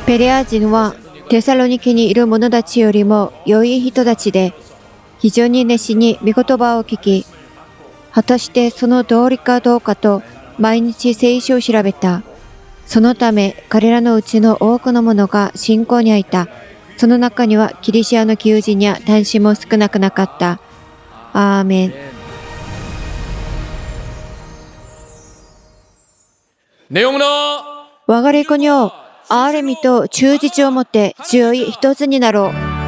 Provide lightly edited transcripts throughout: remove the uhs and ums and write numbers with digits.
ペレア人はテサロニケにいる者たちよりも良い人たちで、非常に熱心に御言葉を聞き、果たしてその通りかどうかと毎日聖書を調べた。そのため彼らのうちの多くの者が信仰に入った。その中にはギリシアの求人や男子も少なくなかった。アーメン。我が霊魂よ、憐れみと忠実をもって強い一つになろう。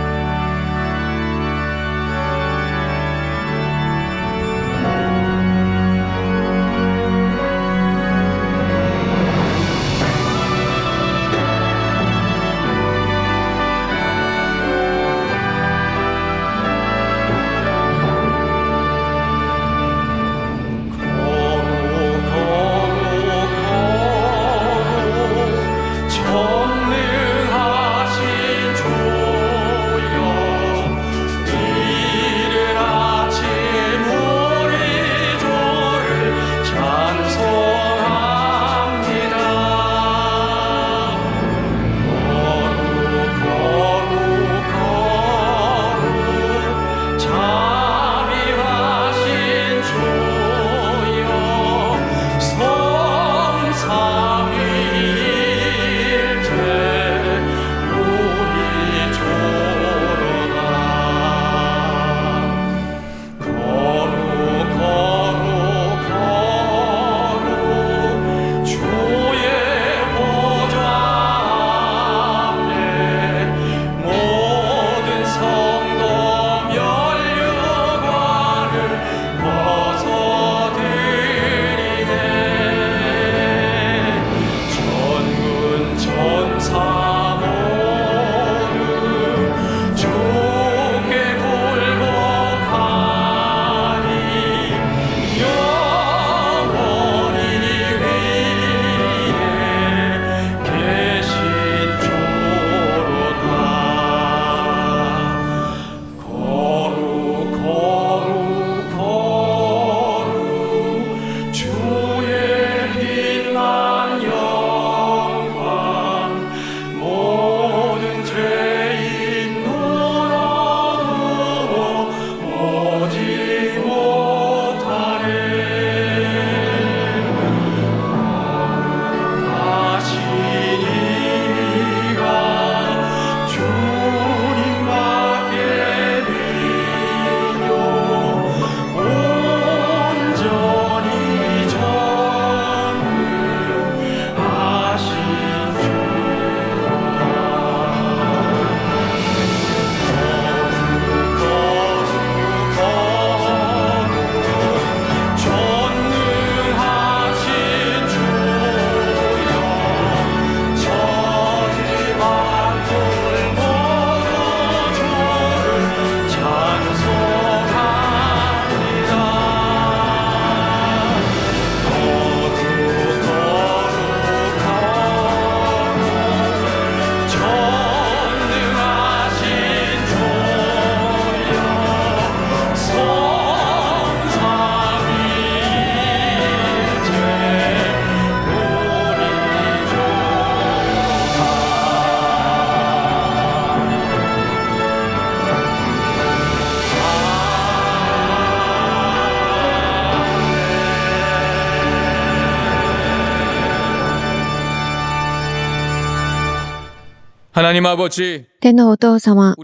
天のお父様、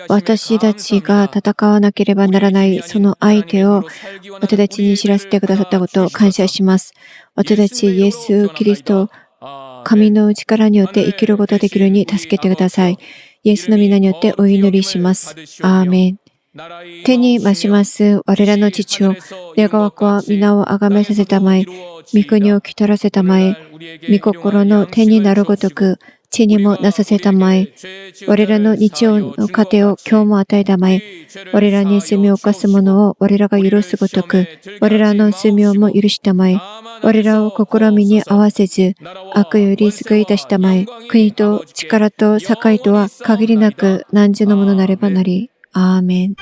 私たちが戦わなければならないその相手を私たちに知らせてくださったことを感謝します。私たちイエス・キリスト、神の力によって生きることができるように助けてください。イエスの皆によってお祈りします。アーメン。天に増します我らの父を、願わくは皆をあがめさせたまえ、御国を来たらせたまえ、御心の天になるごとく地にもなさせたまえ、我らの日曜の糧を今日も与えたまえ、我らに罪を犯す者を我らが許すごとく我らの罪をも許したまえ、我らを試みに合わせず悪より救い出したまえ、国と力と栄とは限りなく汝のものなればなり。アーメン。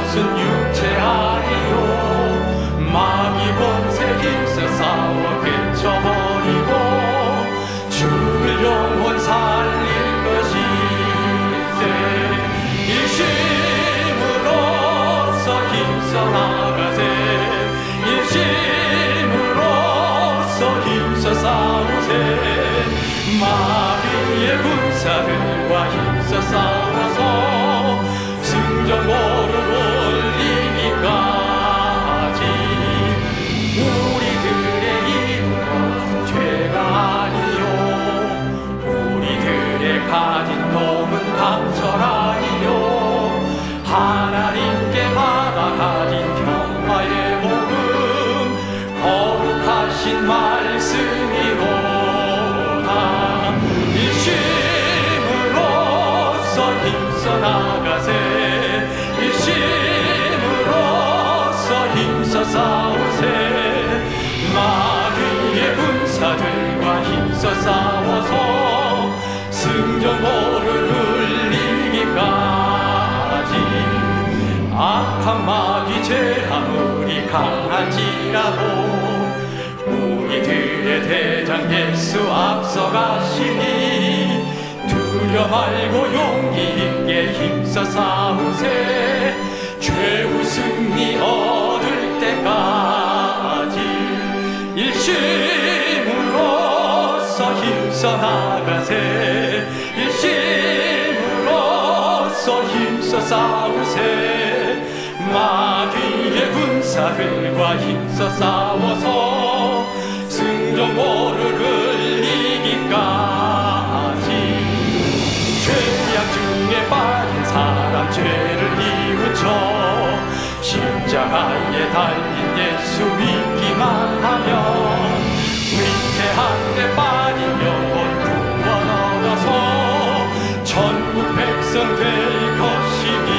것은 육체 아니요 마귀 권세 힘써 싸워 깨쳐버리고 죽을 영혼 살릴 것이세. 일심으로써 힘써 나가세. 일심으로써 힘써 싸우세. 마귀의 군사들과 힘써 싸워서 승전보를 올리기까지. 우리들의 이름은 죄가 아니요 우리들의 가진 놈은 강철 아니요 하나님께 받아 가진 평화의 복음 거룩하신 말씀이로다. 일심으로써 힘써 나가세. 일심으로써 힘써 싸우세. 마귀의 군사들과 힘써 싸워서 승전보를 흘리기까지. 악한 마귀 제 아무리 강할지라도 우리들의 대장 예수 앞서가시니 두려 말고 용기 있게 힘써 싸우세. 최후 승리 얻을 때까지. 일심으로써 힘써 나가세. 일심으로써 힘써 싸우세. 마귀의 군사들과 힘써 싸워서 승전보를 흘리기까지. 죄악 중에 빠진 사람 죄를 뉘우쳐 십자가에 달린 예수 믿기만 하면 위태한 데 빠진 영혼 구원 얻어서 천국 백성 될 것이니세.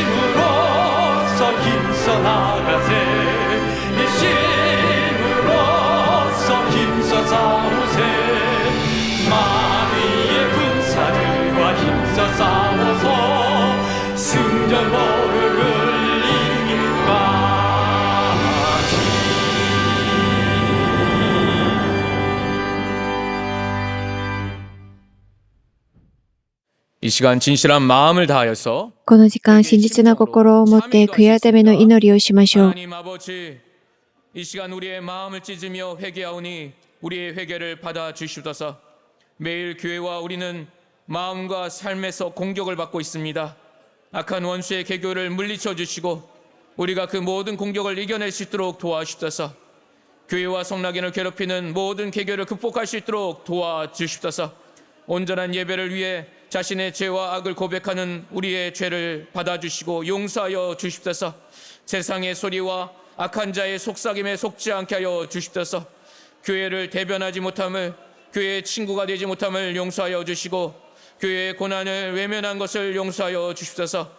일심으로써 힘써 나가세. 일심으로써 힘써 싸우세. 마귀의 군사들과 힘써 싸워서 승전보를 흘리기까지. 이 시간 진실한 마음을 다하여서 この時間、真実な心を持って悔い改めの祈りをしましょう。 하나님 아버지, 이 시간 우리의 마음을 찢으며 회개하오니 우리의 회개를 받아 주시옵소서. 매일 교회와 우리는 마음과 삶에서 공격을 받고 있습니다. 악한 원수의 계교를 물리쳐 주시고 우리가 그 모든 공격을 이겨낼 수 있도록 도와주시옵소서. 교회와 성락인을 괴롭히는 모든 계교를 극복할 수 있도록 도와주시옵소서. 온전한 예배를 위해 자신의 죄와 악을 고백하는 우리의 죄를 받아주시고 용서하여 주시옵소서. 세상의 소리와 악한 자의 속삭임에 속지 않게 하여 주시옵소서. 교회를 대변하지 못함을, 교회의 친구가 되지 못함을 용서하여 주시고 교회의 고난을 외면한 것을 용서하여 주시옵소서.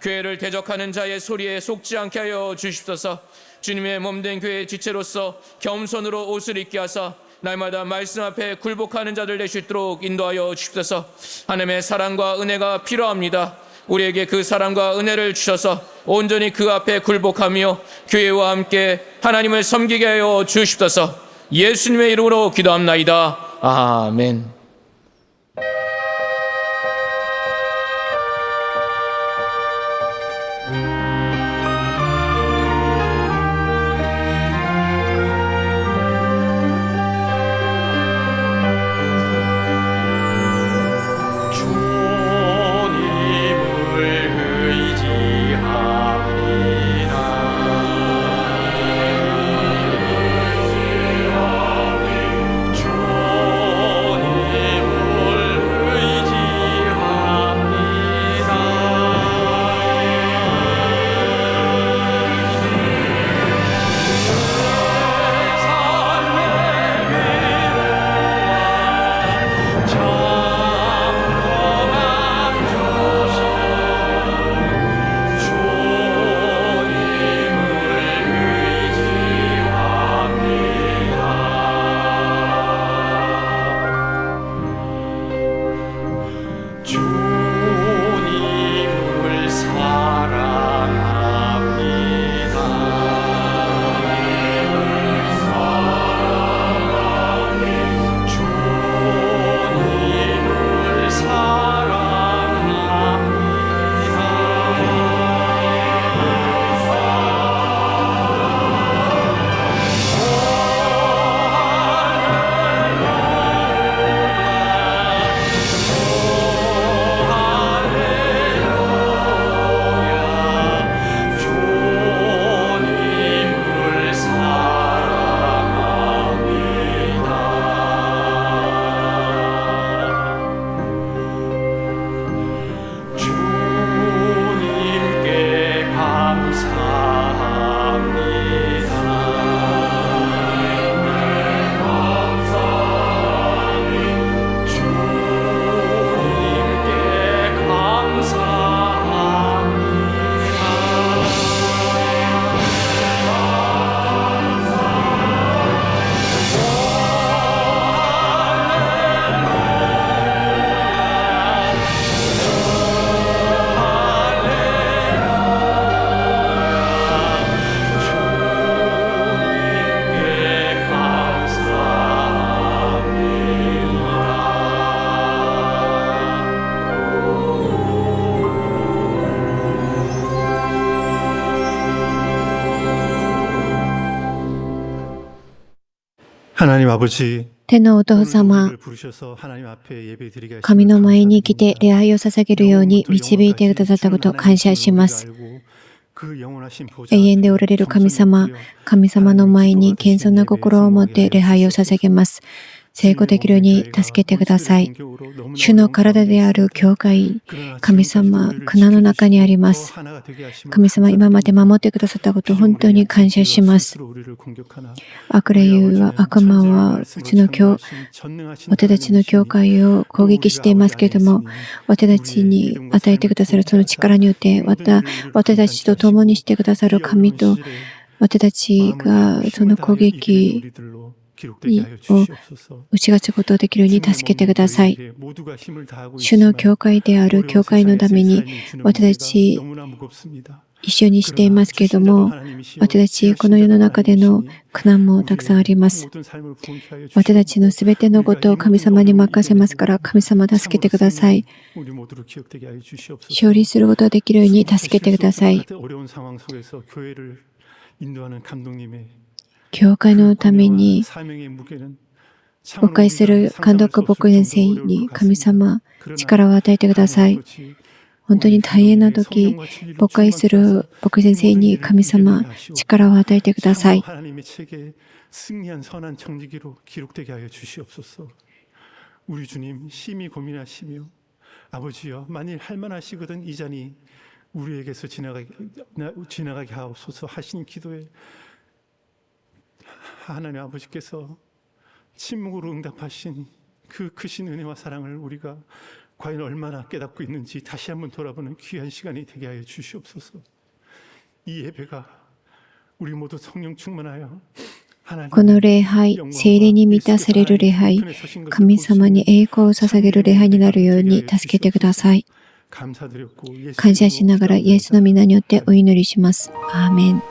교회를 대적하는 자의 소리에 속지 않게 하여 주시옵소서. 주님의 몸된 교회의 지체로서 겸손으로 옷을 입게 하사 날마다 말씀 앞에 굴복하는 자들 될 수 있도록 인도하여 주시옵소서. 하나님의 사랑과 은혜가 필요합니다. 우리에게 그 사랑과 은혜를 주셔서 온전히 그 앞에 굴복하며 교회와 함께 하나님을 섬기게 하여 주시옵소서. 예수님의 이름으로 기도합나이다. 아멘. 주님 하나님 아버지, 天のお父 오늘 様、 우리를 부르셔서 하나님 앞에 예배드리게 하심을 神の前に来て 감사드립니다. 礼拝を捧げるように導いてくださったことを感謝します。 그 영원하신 보좌 永遠でおられる神様、神様の前に謙遜な心を持って礼拝を捧げます。成功できるように助けてください。主の体である教会、神様、苦難の中にあります。神様、今まで守ってくださったことを本当に感謝します。悪霊は、悪魔は、私たちの教会を攻撃していますけれども、私たちに与えてくださるその力によって、私たちと共にしてくださる神と、私たちがその攻撃を打ち勝つことができるように助けてください。主の教会である教会のために私たち一緒にしていますけれども、私たちこの世の中での苦難もたくさんあります。私たちのすべてのことを神様に任せますから、神様助けてください。勝利することができるように助けてください。教会のために誤解する監督牧先生に神様力を与えてください。本当に大変な時、誤解する牧先生に神様力を与えてください。 우리 주님 심히 고민하시며 아버지여 만일 할만하시거든 이 잔이 우리에게서 지나가게 하옵소서 하신 기도에 하나님 아버지께서 침묵으로 응답하신 그 크신 은혜와 사랑을 우리가 과연 얼마나 깨닫고 있는지 다시 한번 돌아보는 귀한 시간이 되게 하여 주시옵소서. 이 예배가 우리 모두 성령 충만하여 この礼拝、聖霊に満たされる礼拝、神様に栄光を捧げる礼拝になるように助けてください。感謝しながらイエスの皆によってお祈りします。アーメン。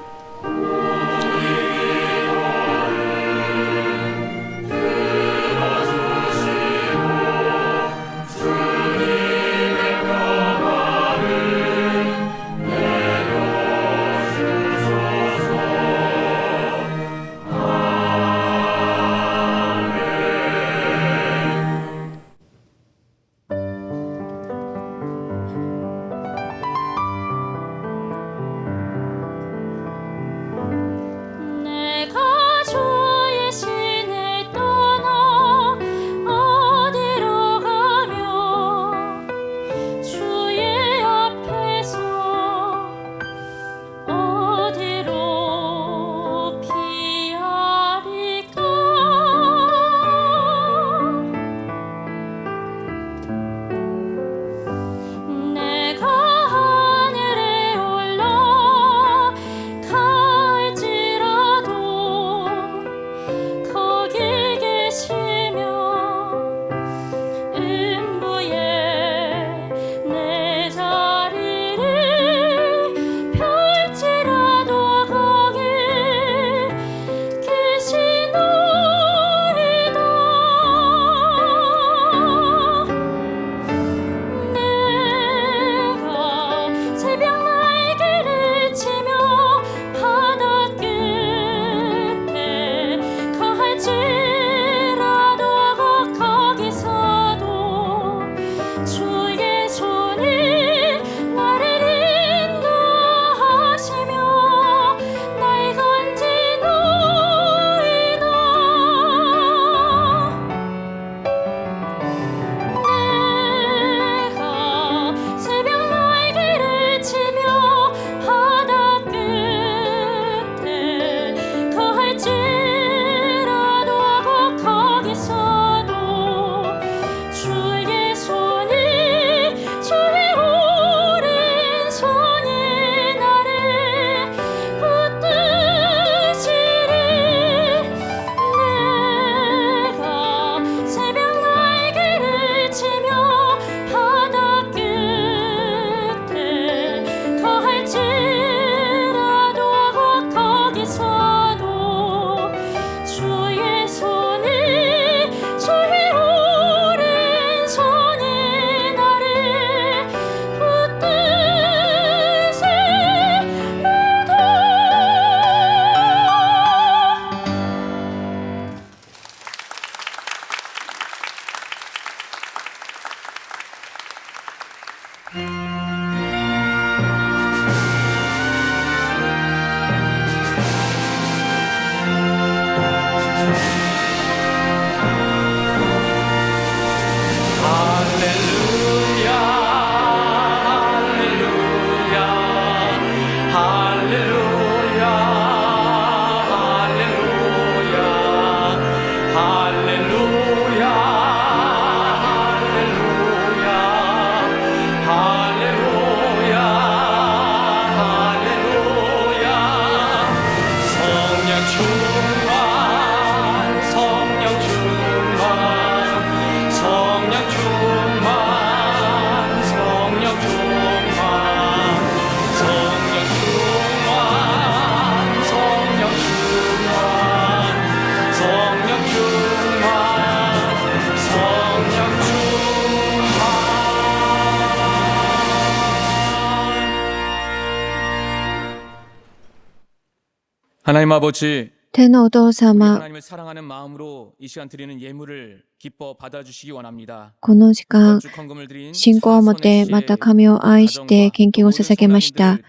하나님 아버지, 天のお父 우리 様、 하나님을 사랑하는 마음으로 이 시간 드리는 예물을 기뻐 받아주시기 원합니다. この時間、 건축 헌금을 드린 信仰を持ってまた神を愛して献金を捧げました。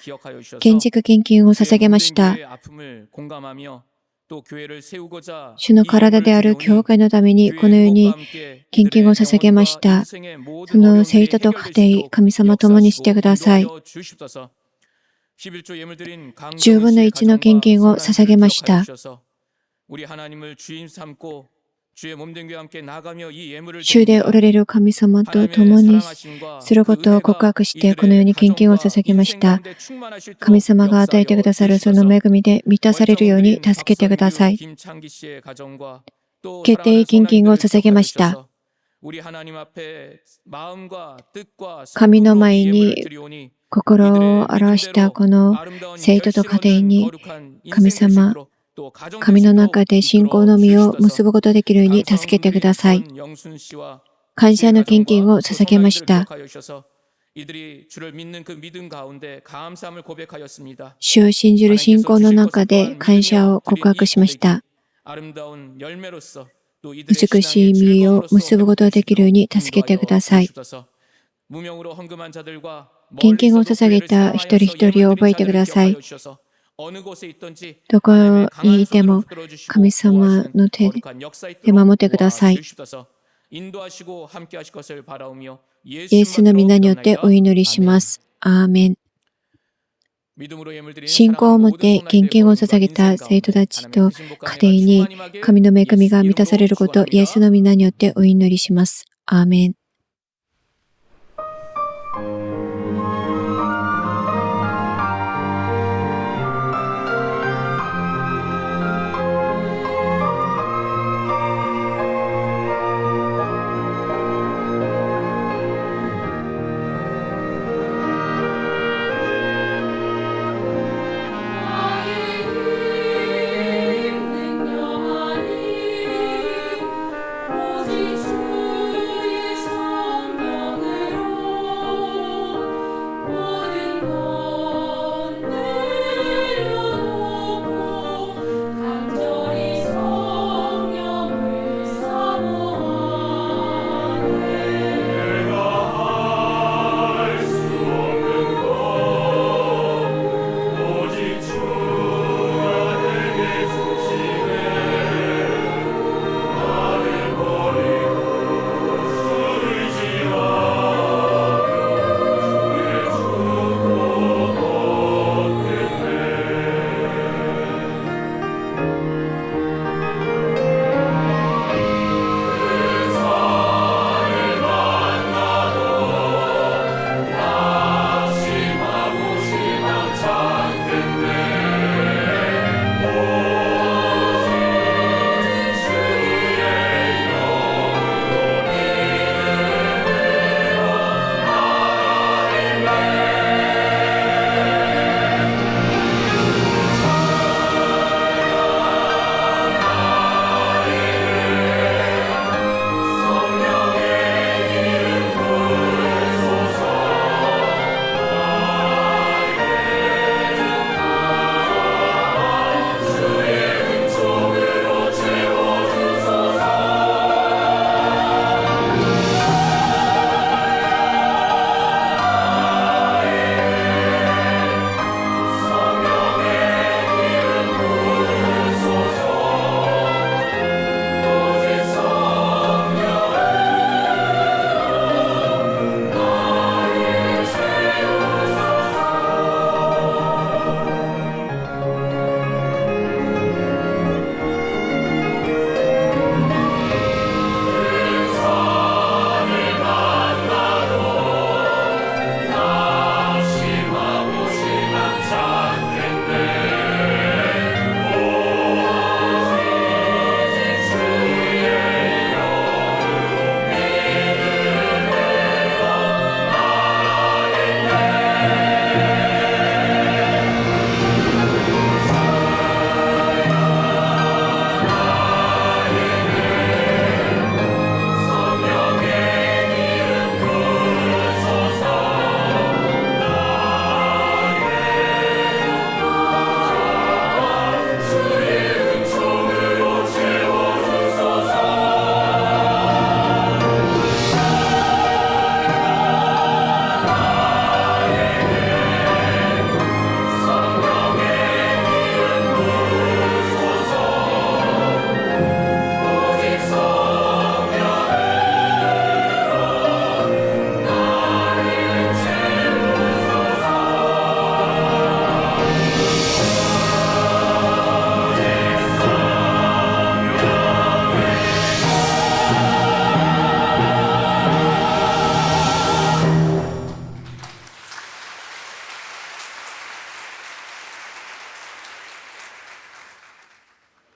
建築献金を捧げました。主の体である教会のためにこのように献金を捧げました。その生徒と家庭、神様ともにしてください。10分の1の献金を捧げました。主でおられる神様と共にすることを告白してこのように献金を捧げました。神様が与えてくださるその恵みで満たされるように助けてください。決定献金を捧げました。神の前に心を表したこの生徒と家庭に神様、神の中で信仰の実を結ぶことができるように助けてください。感謝の献金を捧げました。主を信じる信仰の中で感謝を告白しました。美しい実を結ぶことができるように助けてください。献金を捧げた一人一人を覚えてください。どこにいても神様の手で守ってください。イエスの皆によってお祈りします。アーメン。信仰を持って献金を捧げた生徒たちと家庭に神の恵みが満たされることをイエスの皆によってお祈りします。アーメン。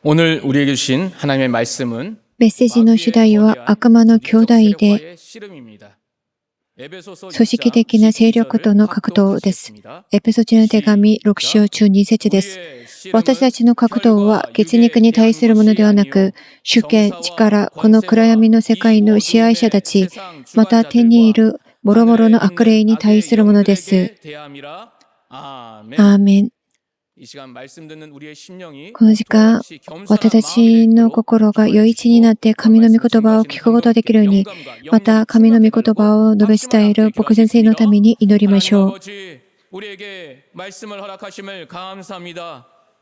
오늘 우리에게 주신 하나님의 말씀은 メッセージの主題は悪魔の兄弟で組織的な勢力との格闘です。エペソチの手紙6章中2節です。私たちの格闘は血肉に対するものではなく、主権、力、この暗闇の世界の支配者たち、また手にいる諸々の悪霊に対するものです。アーメン。この時間、私たちの心が良い地になって神の御言葉を聞くことができるように、また神の御言葉を述べ伝える僕先生のために祈りましょう。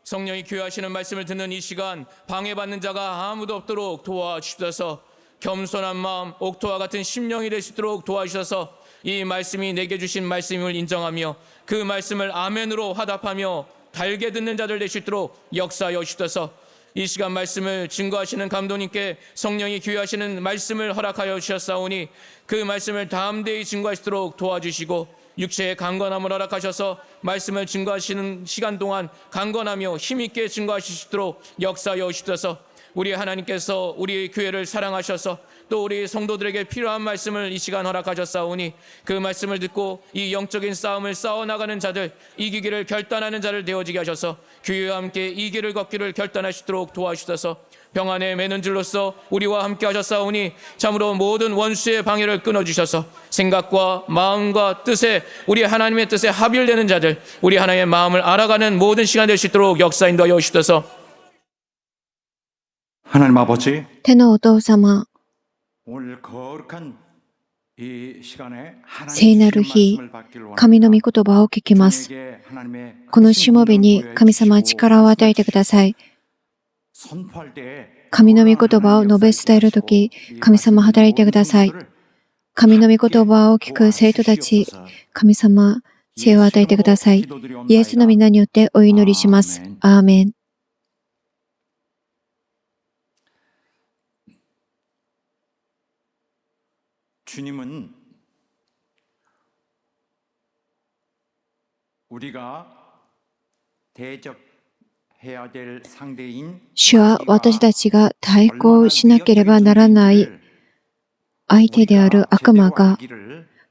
성령이 교회하시는 말씀을 듣는 이 시간 방해받는 자가 아무도 없도록 도와주셔서 겸손한 마음, 옥토와 같은 심령이 될 수 있도록 도와주셔서 이 말씀이 내게 주신 말씀을 인정하며 그 말씀을 아멘으로 화답하며 달게 듣는 자들 될 수 있도록 역사하여 주셔서 이 시간 말씀을 증거하시는 감독님께 성령이 교회하시는 말씀을 허락하여 주셨사오니 그 말씀을 담대히 증거하시도록 도와주시고 육체의 강건함을 허락하셔서 말씀을 증거하시는 시간 동안 강건하며 힘있게 증거하실 수 있도록 역사하여 주셔서 우리 하나님께서 우리 교회를 사랑하셔서 또 우리 성도들에게 필요한 말씀을 이 시간 허락하셨사오니 그 말씀을 듣고 이 영적인 싸움을 싸워나가는 자들, 이기기를 결단하는 자를 되어지게 하셔서 교회와 함께 이 길을 걷기를 결단하시도록 도와주셔서 평안의 매는줄로서 우리와 함께 하셨사오니 참으로 모든 원수의 방해를 끊어주셔서 생각과 마음과 뜻에 우리 하나님의 뜻에 합일되는 자들, 우리 하나님의 마음을 알아가는 모든 시간 될 수 있도록 역사 인도하여 주셔서 하나님 아버지, 天のお父様、 오늘 거룩한 이 시간에 聖なる日、神の御言葉を聞きます。このしもべに神様は力を与えてください。神の御言葉を述べ伝えるとき、神様働いてください。神の御言葉を聞く生徒たち、神様、知恵を与えてください。イエスの皆によってお祈りします。アーメン。 주님은 우리가 대적해야 될 상대인 主は私たちが対抗しなければならない相手である悪魔が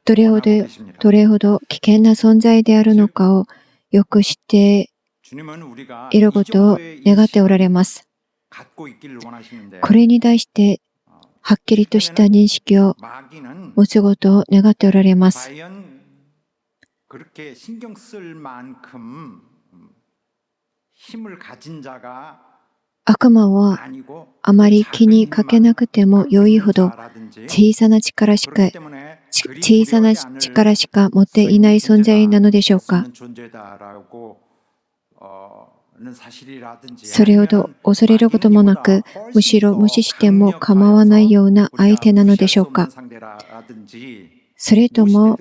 どれほど危険な存在であるのかをよく知っていることを願っておられます。これに対してはっきりとした認識を持つことを願っておられます。悪魔はあまり気にかけなくても良いほど小さな力しか持っていない存在なのでしょうか。それほど恐れることもなく、むしろ無視しても構わないような相手なのでしょうか。それとも、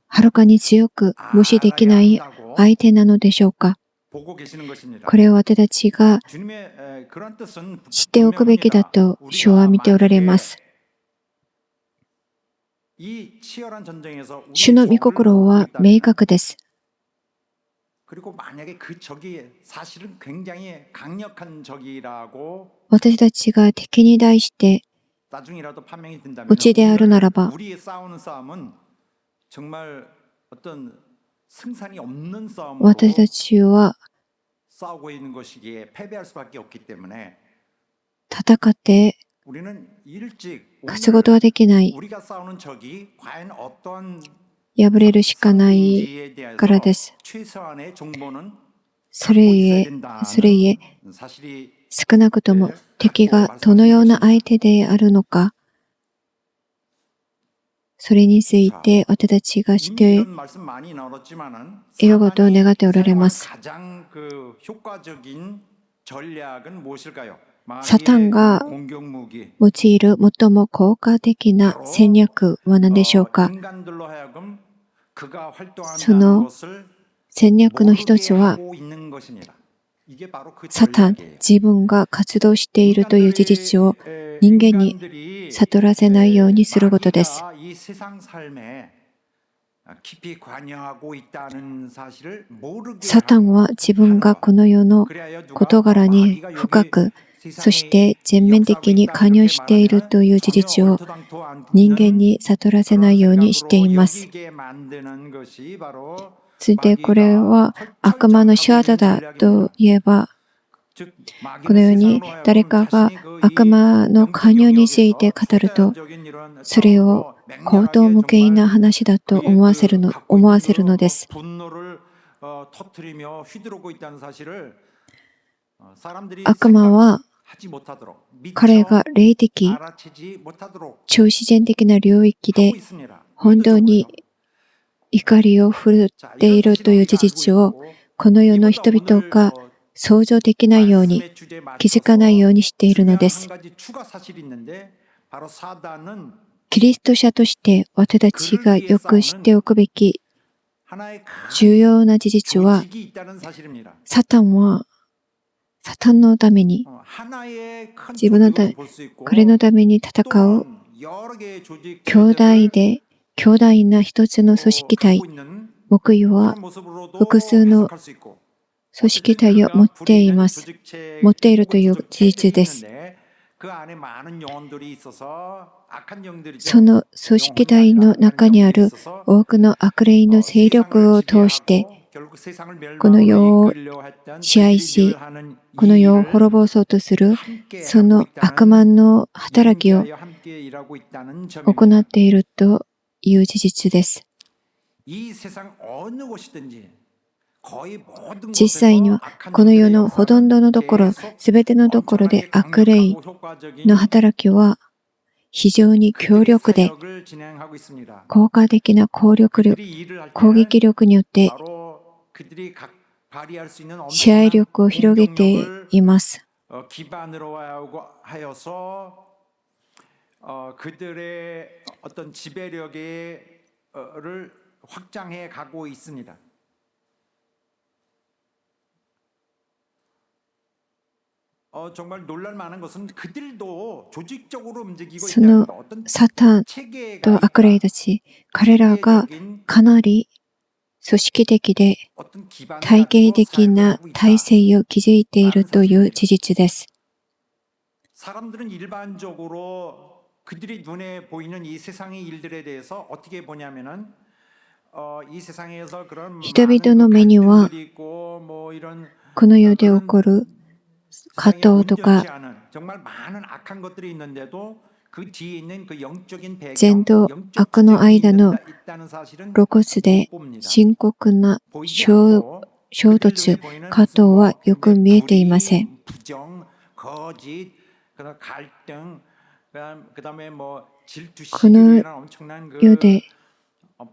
はるかに強く無視できない相手なのでしょうか。これを私たちが知っておくべきだと主は見ておられます。主の御心は明確です。私たちが敵に対して内であるならば、私たちは戦って勝つことはできない。敗れるしかないからです。それゆえ、少なくとも敵がどのような相手であるのか、それについて私たちが知っていることを願っておられます。サタンが用いる最も効果的な戦略は何でしょうか。その戦略の一つは、サタン自分が活動しているという事実を人間に悟らせないようにすることです。 깊이 관여하고 있다는 사실을 모르게 サタンは自分がこの世の事柄に深く、そして全面的に関与しているという事実を人間に悟らせないようにしています。ついてこれは悪魔の仕業だといえば、このように誰かが悪魔の関与について語ると、それを荒唐無稽な話だと思わせるのです。悪魔は彼が霊的、超自然的な領域で本当に怒りを振るっているという事実をこの世の人々が想像できないように、気づかないようにしているのです。キリスト者として私たちがよく知っておくべき重要な事実は、サタンのために、彼のために戦う強大な一つの組織体、もくいは複数の組織体を持っているという事実です。その組織体の中にある多くの悪霊の勢力を通して、この世を支配し、この世を滅ぼそうとする、その悪魔の働きを行っているという事実です。実際にはこの世のほとんどのところ、すべてのところで悪霊の働きは非常に強力で、効果的な攻撃力によって支配力を広げています。そのサタンと悪霊たち、彼らがかなり組織的で体系的な体制を築いているという事実です。人々の目には、この世で起こる葛藤とか、善と悪の間の露骨で深刻な衝突、葛藤はよく見えていません。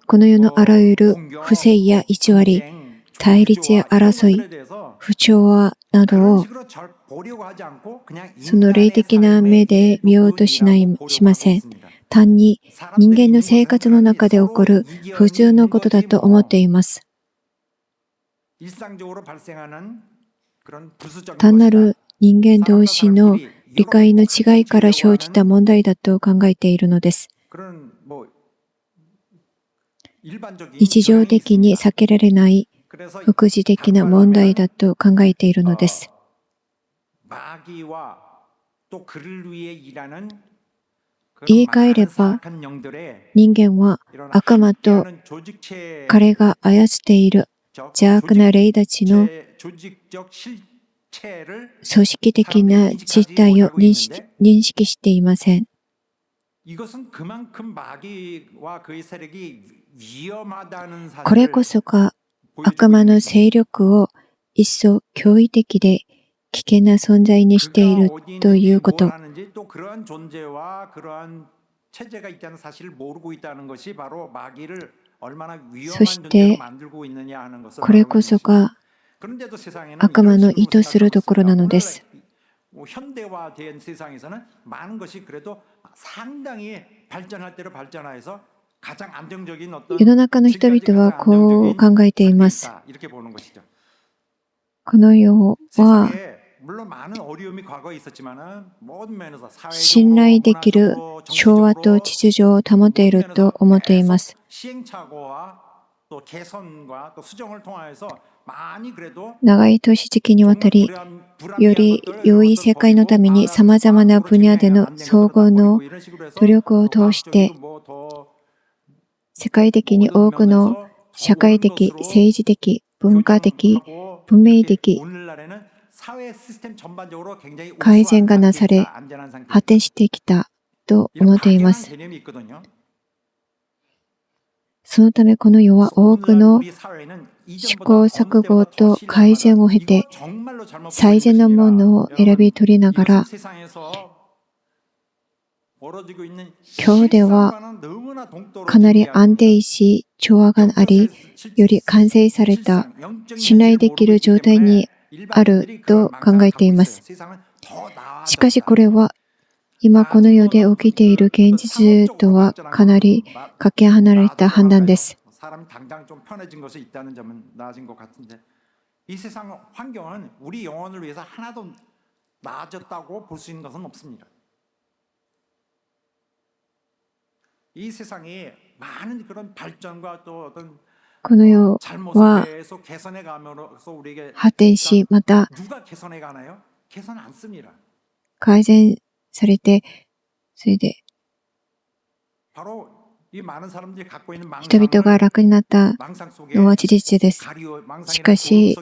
この世のあらゆる不正や偽り、対立や争い、不調和などをその霊的な目で見ようとしません。単に人間の生活の中で起こる普通のことだと思っています。単なる人間同士の理解の違いから生じた問題だと考えているのです。日常的に避けられない副次的な問題だと考えているのです。言い換えれば、人間は悪魔と彼が操っている邪悪な霊たちの組織的な実態を認識していません。これこそが悪魔の勢力を一層驚異的で危険な存在にしているということ。そして、これこそが悪魔の意図するところなのです。世の中の人々はこう考えています。この世は信頼できる調和と秩序を保っていると思っています。 시행착오와 또 개선과 또 수정을 통하여서 많이 그래도 長い投資時期にわたり、より良い世界のために様々な分野での総合の努力を通して、世界的に多くの社会的、政治的、文化的、文明的改善がなされ、発展してきたと思っています。そのためこの世は多くの試行錯誤と改善を経て、最善のものを選び取りながら、今日ではかなり安定し、調和があり、より完成された、信頼できる状態にあると考えています。しかしこれは、今この世で起きている現実とはかなりかけ離れた判断です。この世は発展し、また改善されて、それで人々が楽になったのは事実です。しかし、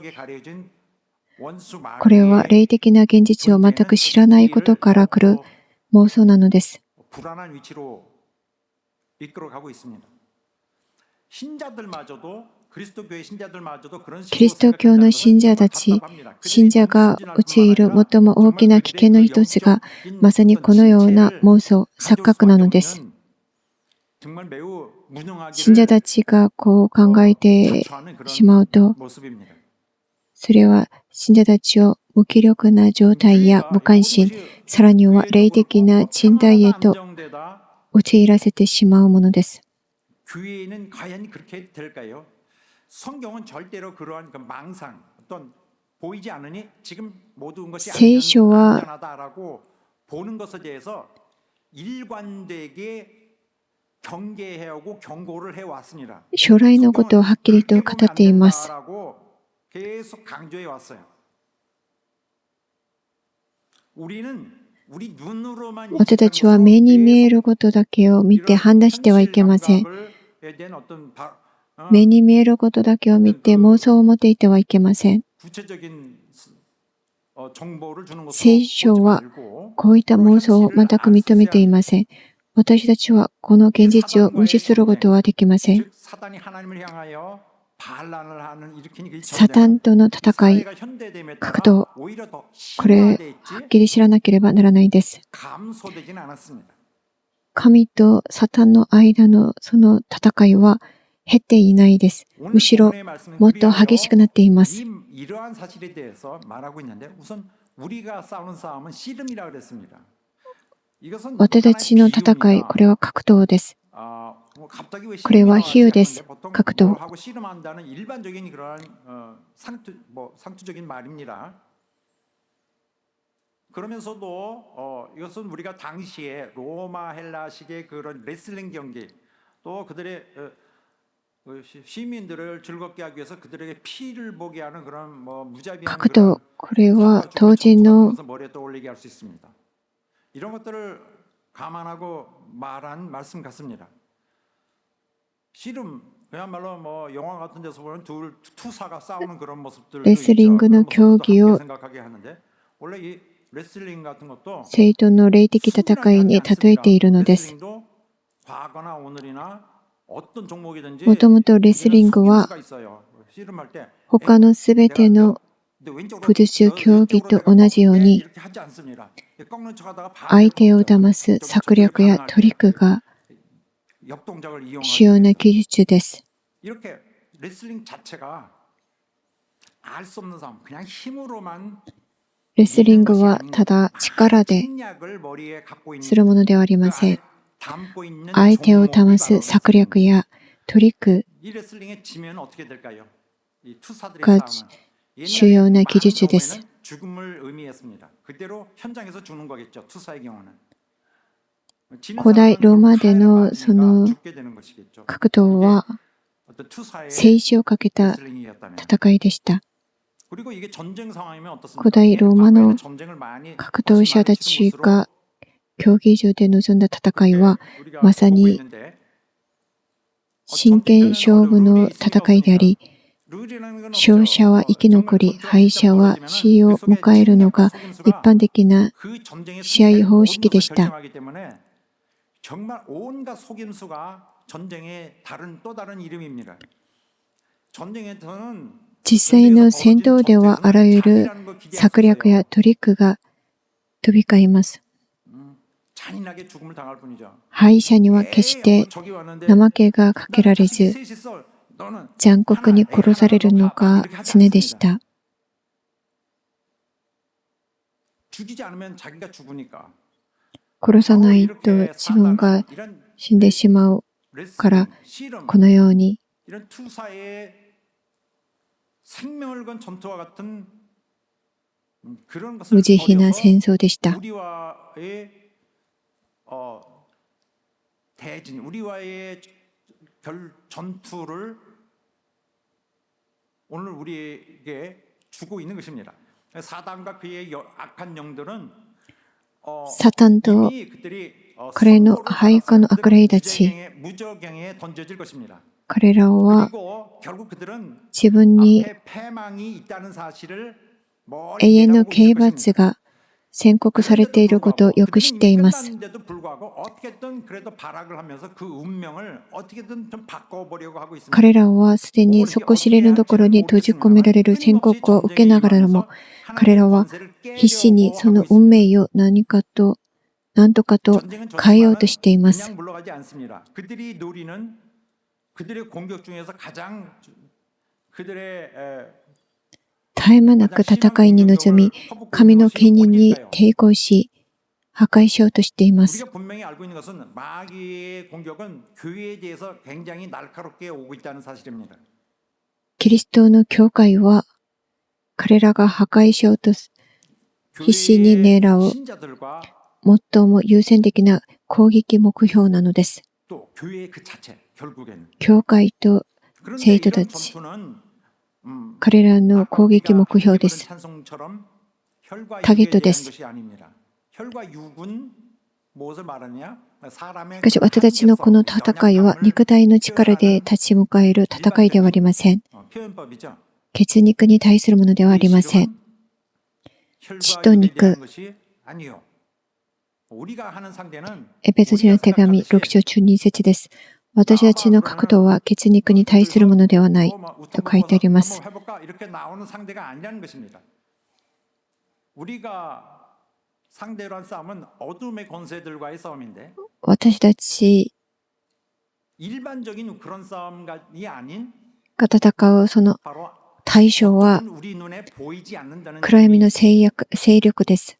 これは霊的な現実を全く知らないことから来る妄想なのです。キリスト教の信者たち、信者が陥る最も大きな危険の一つが、まさにこのような妄想、錯覚なのです。信者たちがこう考えてしまうと、それは信者たちを無気力な状態や無関心、さらには霊的な沈滞へと陥らせてしまうものです。聖書は将来のことをはっきりと語っています。私たちは目に見えることだけを見て判断してはいけません。目に見えることだけを見て妄想を持っていてはいけません。聖書はこういった妄想を全く認めていません。私たちはこの現実を無視することはできません。サタンとの戦い、格闘、これはっきり知らなければならないです。神とサタンの間のその戦いは減っていないです。むしろもっと激しくなっています。私たちの戦い、これは格闘です。これは比喩です。格闘。格闘、これは当時のレスリングの競技を聖徒の霊的戦いに例えているのです。もともとレスリングは他のすべての武術競技と同じように相手を騙す策略やトリックが主要な技術です。レスリングはただ力でするものではありません。相手を騙す策略やトリックが主要な技術です。古代ローマでのその格闘は生死をかけた戦いでした。古代ローマの格闘者たちが競技場で臨んだ戦いはまさに真剣勝負の戦いであり、勝者は生き残り、敗者は死を迎えるのが一般的な試合方式でした。実際の戦闘ではあらゆる策略やトリックが飛び交います。敗者には決して怠けがかけられず、残酷に殺されるのが常でした。殺さないと自分が死んでしまうから、このように無慈悲な戦争でした。サタンと彼の配下の悪霊たち、彼らは自分に永遠の刑罰が宣告されていることをよく知っています。彼らはすでに底知れぬところに閉じ込められる宣告を受けながらも、彼らは必死にその運命を何とかと変えようとしています。絶え間なく戦いに臨み、神の権威に抵抗し、破壊しようとしています。キリストの教会は、彼らが破壊しようと必死に狙う最も優先的な攻撃目標なのです。教会と生徒たち、彼らの攻撃目標です。ターゲットです。しかし私たちのこの戦いは肉体の力で立ち向かえる戦いではありません。血肉に対するものではありません。血と肉。エペソ人の手紙6章12節です。私たちの格闘は血肉に対するものではないと書いてあります。私たちが戦うその対象は暗闇の勢力です。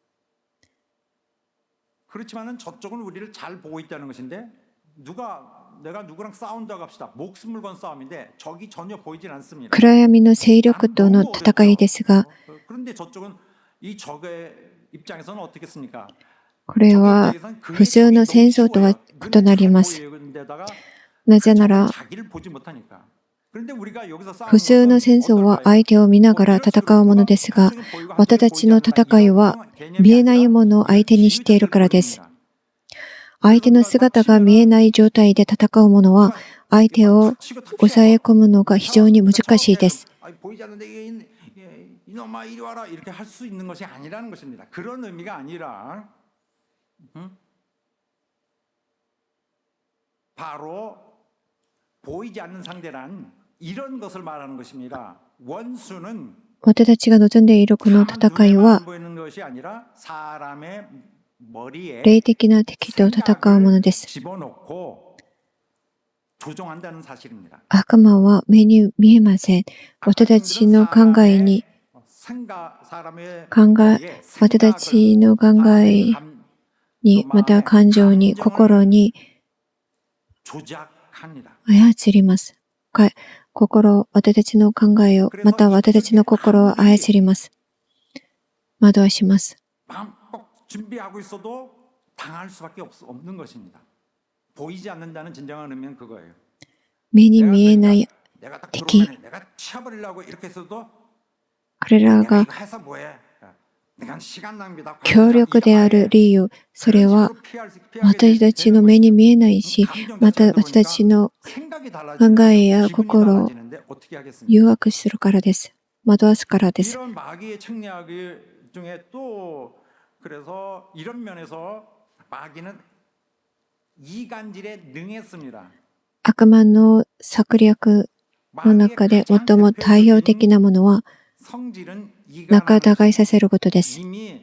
暗闇の勢力との戦いですが、これは普通の戦争とは異なります。なぜなら、普通の戦争は相手を見ながら戦うものですが、私たちの戦いは見えないものを相手にしているからです。相手の姿が見えない状態で戦うものは、相手を抑え込むのが非常に難しいです。私たちが望んでいるこの戦いは、霊的な敵と戦うものです。悪魔は目に見えません。私たちの考えに、私たちの考えに、また感情に、心に操ります。私たちの考えを、また私たちの心を操ります。惑わします。 당할 수밖에 없는 것입니다. 보이지 않는다는 진정한 의미는 그거예요. 目に見えない 내가 딱敵 들어오면 내가 치워버리려고 이렇게 해서도 彼ら 내가 が 이거 해서 뭐해? 내가 시간 낭비다. 強力である理由、それは私たちの目に見えないし、また私たちの考えや心を誘惑するからです。惑わすからです。 이런 마귀의 책략 중에 또 그래서 이런 면에서 마귀는 이간질에 능했습니다. 悪魔の策略の中で最も代表的なものは 성질은 仲 이간하는 違いさせることです。 이미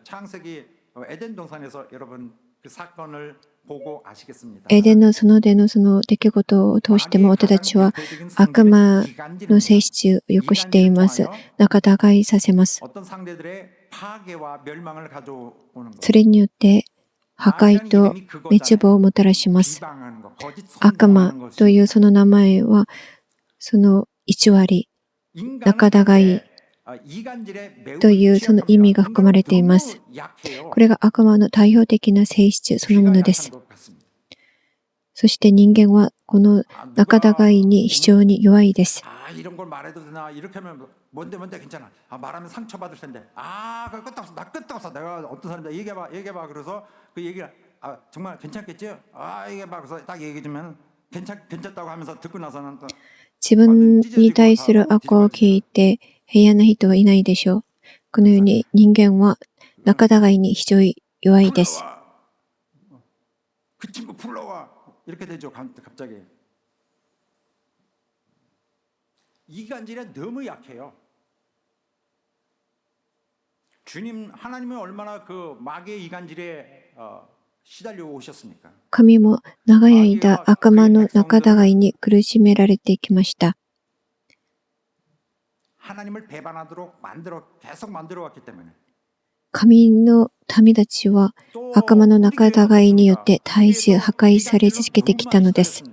창세기 에덴 동산에서 여러분 그 사건을 보고 아시겠습니다. エデンの園でのその出来事を通しても私たちは悪魔の性質をよく知っています。仲違いさせます。 어떤 상대들의 파괴와 멸망을 가져오는 것. それによって破壊と滅亡をもたらします。 비방하는 것, 거짓 悪魔 선동하는 것이 というその名前はその偽り、 인간은 仲違い 이간질에 매우 というその意味が含まれています。 너무 약해요. これが悪魔の代表的な性質そのものです。 약한 것 같습니다. そして人間はこの仲違いに非常に弱いです。 이런 걸 말해도 되나? 이렇게 하면 뭔데 괜찮아. 말하면 상처받을 텐데. 그 끝도 없어. 나 끝도 없어. 내가 어떤 사람인데 얘기해봐. 그래서 그 얘기를 정말 괜찮겠지? 얘기해봐. 그래서 딱 얘기해주면 괜찮다고 하면서 듣고 나서는 또 自分に対する悪を聞いて平安な人はいないでしょう。このように人間は仲違いに非常に弱いです。 그 친구 불러와. 이렇게 되죠. 갑자기. 이간질에 너무 약해요. 주님 하나님은 얼마나 그 마귀의 이간질에 시달려 오셨습니까? 神も長い間悪魔の仲違いに苦しめられてきました。 하나님을 배반하도록 계속 만들어 왔기 때문에 神の民たちは悪魔の仲違いによって絶えず破壊され続けてきたのです。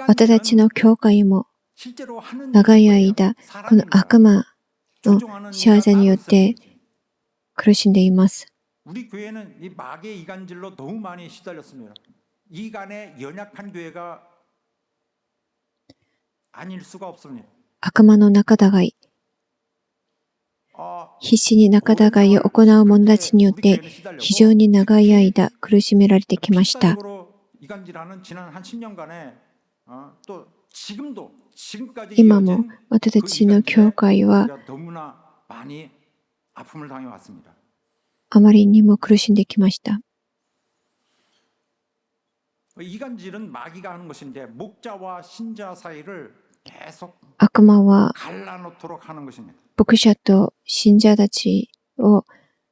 私たちの教会も長い間この悪魔の仕業によって苦しんでいます。 우리 교회는 이 마귀의 이간질로 너무 많이 시달렸습니다. 이간의 연약한 교회가 아닐 수가 없습니다. 悪魔の仲違い、必死に仲違いを行う者たちによって非常に長い間苦しめられてきました。 이간질하는 지난 한 10년간에 또 지금도 지금까지 今も私たちの教会は 너무나 많이 아픔을 당해 왔습니다. あまりにも苦しんできました。 이간질은 마귀가 하는 것인데 목자와 신자 사이를 계속 悪魔は 갈라놓도록 하는 것입니다. 牧者と信者たちを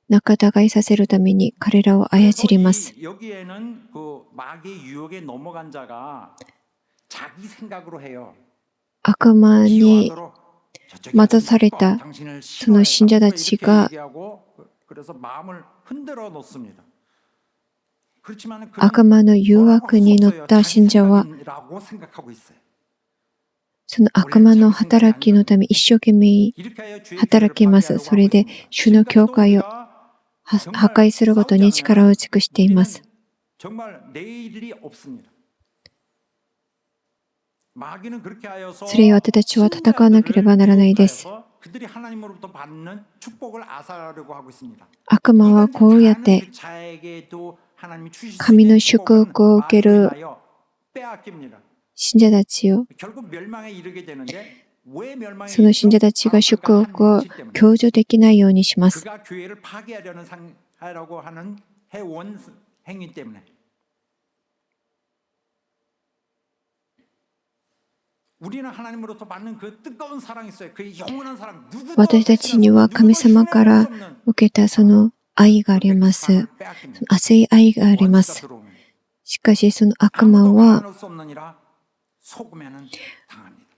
仲違いさせるために彼らを操ります。 여기에는 그 마귀의 유혹에 넘어간 자가 자기 생각으로 해요. 悪魔に待たされたその信者たちが 그래서 마음을 흔들어 놓습니다. 그렇지만 悪魔の誘惑に乗った信者は 라고 생각하고 있어요. その悪魔の働きのため一生懸命 이렇게 하여 주의 働きます。それで主の教会を破壊することに力を尽くしています。 정말 내일이 없습니다. 마귀는 그렇게 하여서 それを私たちは戦わなければならないです。 그들이 하나님으로부터 받는 축복을 앗아가려고 하고 있습니다. 悪魔はこうやって神の祝福を受ける 빼앗깁니다. 信者たちを 결국 멸망에 이르게 되는데 왜 멸망에 その信者たちが祝福を享受できないようにします。 그가 교회를 하려고 하는 해온 행위 때문에 우리는 하나님으로부터 받는 그 뜨거운 사랑이 있어요. 그 영원한 사랑. 私たちには神様から受けたその愛があります。その熱い愛があります。しかしその悪魔は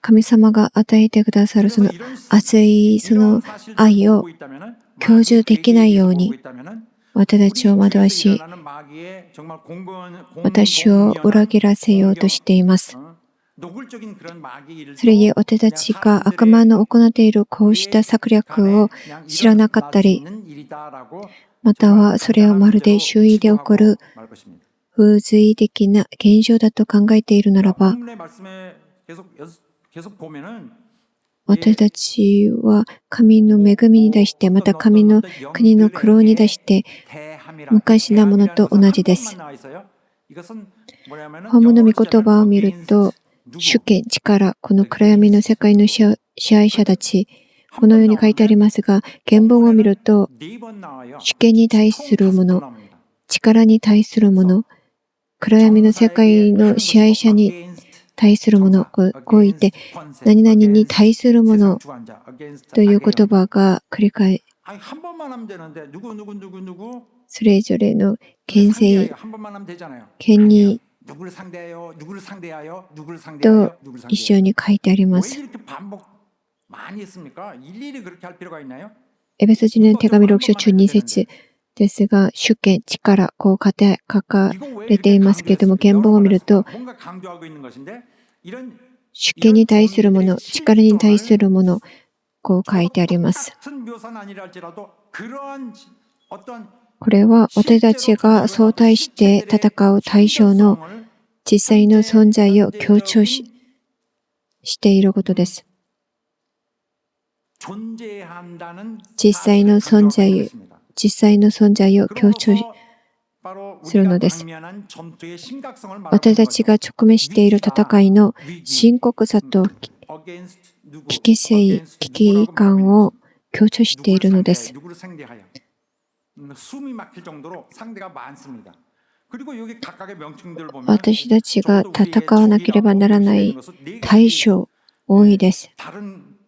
神様が与えてくださるその熱いその愛を享受できないように私たちを惑わし、私を裏切らせようとしています。それゆえ私たちが悪魔の行っているこうした策略を知らなかったり、またはそれをまるで周囲で起こる 말 것입니다. 風随的な現象だと考えているならば、 본문의 말씀에 계속 보면은 私たちは神の恵みに対して、また神の国の苦労に対して 대함이라, 昔なものと同じです。 한번만 나와 있어요. 이것은 뭐냐면은 本文の御 영어로 言葉を見ると、 against 主権、力、この暗闇の世界の支配者たち、このように書いてありますが、原文を見ると、 4번 나와요. 主権に対するも 총 の、 5번 나옵니다. 力に対するもの、暗闇の世界の支配者に against 対するもの、こう言って、 권세, 何々に against 対するもの 세상 주관자, against という 악의 言葉が繰り返、 아니, 한 번만 하면 되는데 누구 それぞれの権勢、 한 번만 하면 되잖아요. 権利 누구를 상대하여 누구를 상대하여 누구를 と 상대하여 누구를 一緒 상대하여 に書いてありま 왜 す。 이렇게 반복 많이 했습니까? 일일이 그렇게 할 필요가 있나요? エベソ人への手紙6章中2節ですが、主権、力、こう書か 이거 왜 れて 이렇게 いますけれども、 강조했습니까? 原文を見ると、 뭔가 강조하고 있는 것인데 이런 主権に対するもの、力に対するもの、こう書いてあります。 똑같은 묘사는 아니라 할지라도 그러한 어떤 これは私たちが相対して戦う対象の実際の存在を強調していることです。 존재한다는 実際の存在、実際の存在を強調するのです。 私たちが直面している戦いの深刻さと危機性、危機感を強調しているのです。 숨이 막힐 정도로 상대가 많습니다. 그리고 여기 각각의 명칭들을 보면 私たちが戦わなければならない対象多いです。 다른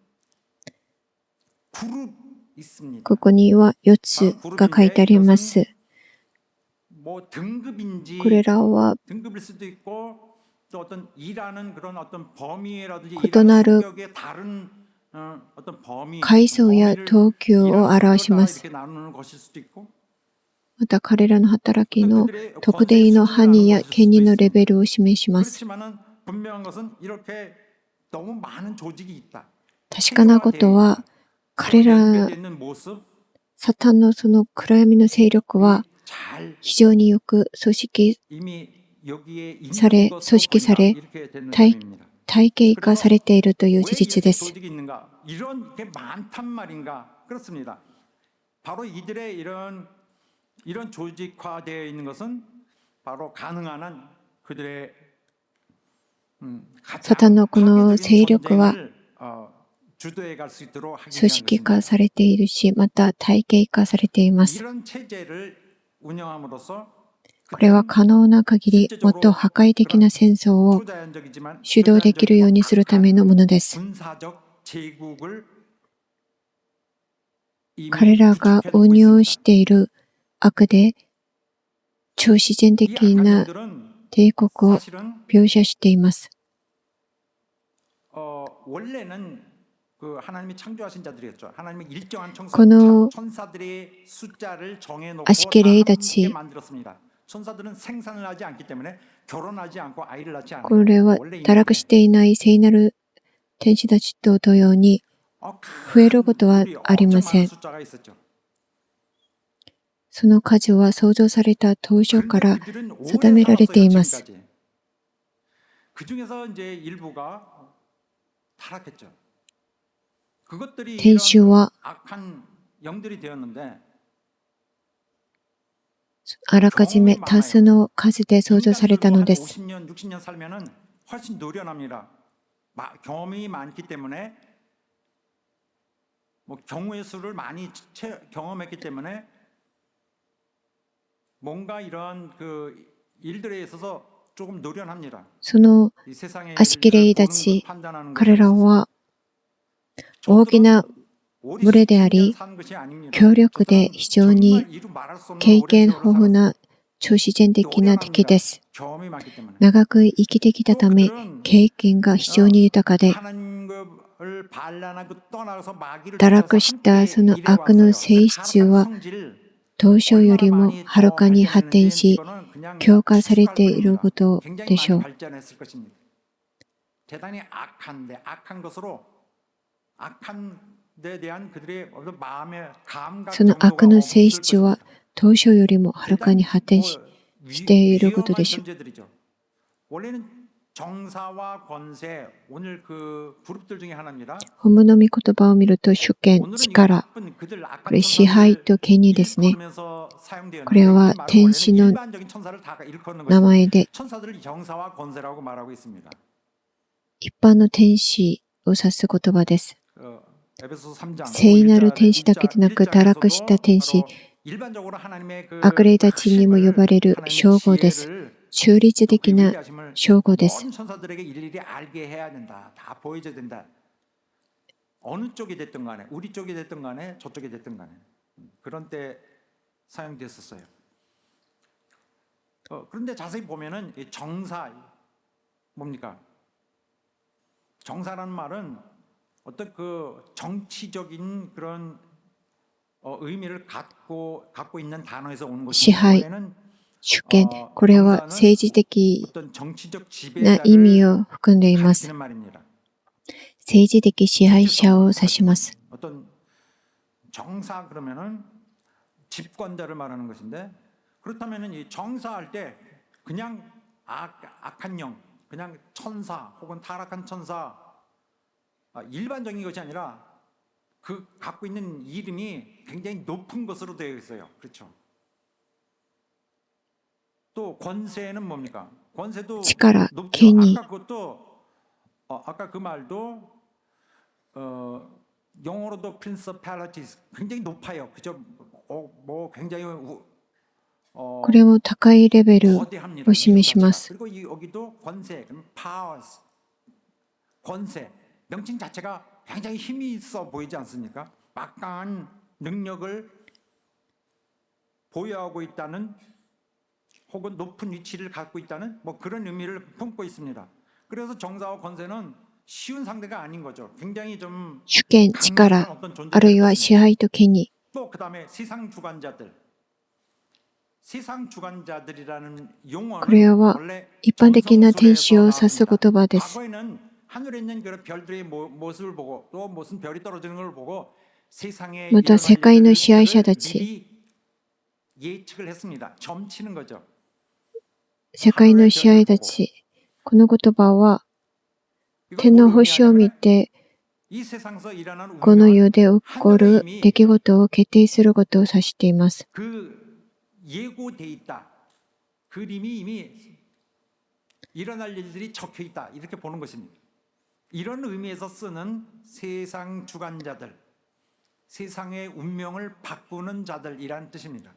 그룹 있습니다. ここには4つが書いてあります。 뭐 등급인지 これらは 등급일 수도 있고 또 어떤 일하는 그런 어떤 범위라든지 異なる 성격의 다른 어떤 범위 階層や等級を表します。 이렇게 나누는 것일 수도 있고 また彼らの働きの特定の範囲や権利のレベルを示します。 그렇지만은 분명한 것은 이렇게 너무 많은 조직이 있다. 確かなことは、彼ら、 있는 모습 サタンのその暗闇の勢力は 잘 非常によく組織 이미 여기에 있는 され、 것으로 組織され、 보인다. 이렇게 되는 体 점입니다. 体系化されているという 왜 事実 이렇게 です。 조직이 있는가? 이런 게 많단 말인가? 그렇습니다. 바로 이들의 이런 조직화되어 있는 것은 바로 가능한 한 그들의 サタンのこの勢力は 주도해 갈 수 있도록 하기 組 위한 織 것입니다. 化されているし、また体系化されています。 이런 체제를 운영함으로써 これは可能な限りもっと破壊的な戦争を 초자연적이지만 主導できるようにするためのものです。 군사적 제국을 이미 彼らが 구축해놓고 運用 있습니다. している悪で超自然 이 的 악한 な 영들은 帝国を 사실은 描写しています。 원래는 그 하나님이 창조하신 자들이었죠. 하나님이 일정한 この 천사들의 숫자를 정해놓고 悪しき霊た 함께 ち、 만들었습니다. 천사들은 생산을 하지 않기 때문에 결혼하지 않고 아이를 낳지 않아요. これは 원래 堕落していない聖なる天使たちと同様に増えることはありません。 숫자가 있었죠. その数は創造された当初から 그들은 오래 定められています。 지금까지. 그 중에서 이제 일부가 타락했죠. 그것들이 天使 이런 は 악한 영들이 되었는데 あらかじめ多数の数で創造されたのです。 50년, 60년 살면은 훨씬 노련합니다. 경험이 많기 때문에 뭐 경우의 수를 많이 경험했기 때문에 뭔가 이런 그 일들에 있어서 조금 노련합니다. その 이 세상의 悪しき霊た 일들을 ち、 판단하는 彼ら 것에 は 있어서 大きな群れであり、 사는 것이 아닙니다. 強力で非常に 정말 이루 말할 수 없는 経験 오랜 豊 세월을 富な超自然的な敵です。 경험이 많기 때문에 長く生きてきたため、経験が非常に豊かで、 하나님을 반란하고 떠나서 마귀를 堕落したその悪の性質は当初よりもはるかに発展し、強化されていることでしょう。 대단히 악한 것으로 악한 데 대한 그들의 어떤 마음의 감각 その悪の性質は当初よりもはるかに発展していることでしょう。 문제들이죠. 원래는 정사와 권세 오늘 그 그룹들 중에 하나입니다. 本文の御言葉を見ると主権、 오늘은 이 力、 나쁜 그들 악한 これ支配 천사들을 と権威ですね。 일컬으면서 사용되었는데 これは 이 말은 天使の 원래는 일반적인 천사를 다 일컫는 名 것입니다. 前で 천사들을 정사와 권세라고 말하고 있습니다. 一般の天使を指す言葉です。 에베소서 3장 聖なる天使だけでなく堕落した天使、 일반적으로 하나님의 그 悪霊たちにも呼ばれる 하나님의 称号です。 지혜를 中立的な 위대하심을 称号です。 모든 천사들에게 일일이 알게 해야 된다. 다 보여줘야 된다. 어느 쪽이 됐든 간에 우리 쪽이 됐든 간에 저쪽이 됐든 간에 그런 때 사용됐었어요. 그런데 자세히 보면은 이 정사 뭡니까? 정사라는 말은 어떤 그 정치적인 그런 의미를 갖고 있는 단어에서 오는 것이 支配、 원래는 主権、これは政治的 어떤 정치적 な意味 지배자를 を含んでいます。 가리키는 말입니다. 政治的支配者を指します。 어떤 정사 그러면은 집권자를 말하는 것인데 그렇다면은 이 정사할 때 그냥 악한 영, 그냥 천사 혹은 타락한 천사 일반적인 것이 아니라 그 갖고 있는 이름이 굉장히 높은 것으로 되어 있어요. 그렇죠? 또 권세는 뭡니까? 권세도 力、 높죠. 権威、 아까 그것도 아까 그 말도 영어로도 principalities 굉장히 높아요. 그죠? 뭐 굉장히 これも高いレベル 거대합니다. を示します。 그리고 여기도 권세, powers, 권세 명칭 자체가 굉장히 힘이 있어 보이지 않습니까? 막강한 능력을 보유하고 있다는 혹은 높은 위치를 갖고 있다는 뭐 그런 의미를 품고 있습니다. 그래서 정사와 권세는 쉬운 상대가 아닌 거죠. 굉장히 좀 主権、 강력한 力、 어떤 あるいは 존재들. 支配と権威。 또 그다음에 세상 주관자들. 세상 주관자들이라는 こ 용어는 れは 원래 一般的な天使を 정성술에서 指す 나왔습니다. 言葉です。 과거에는 하늘에 있는 그런 별들의 모습을 보고 또 무슨 별이 떨어지는 걸 보고 세상에 また世界の支配者た 일어날 ち、 일들을 미리 예측을 했습니다. 점치는 거죠. 世界の支配たち、この言葉は 이건 天の 뭘 星を見 의미하냐면 て 이 세상에서 일어나는 この 운명은 世で起こる出来事を決定することを指しています。 그 예고돼 있다. 그림이 이미 일어날 일들이 적혀 있다. 이렇게 보는 것입니다. 이런 의미에서 쓰는 세상 주관자들, 세상의 운명을 바꾸는 자들이란 뜻입니다.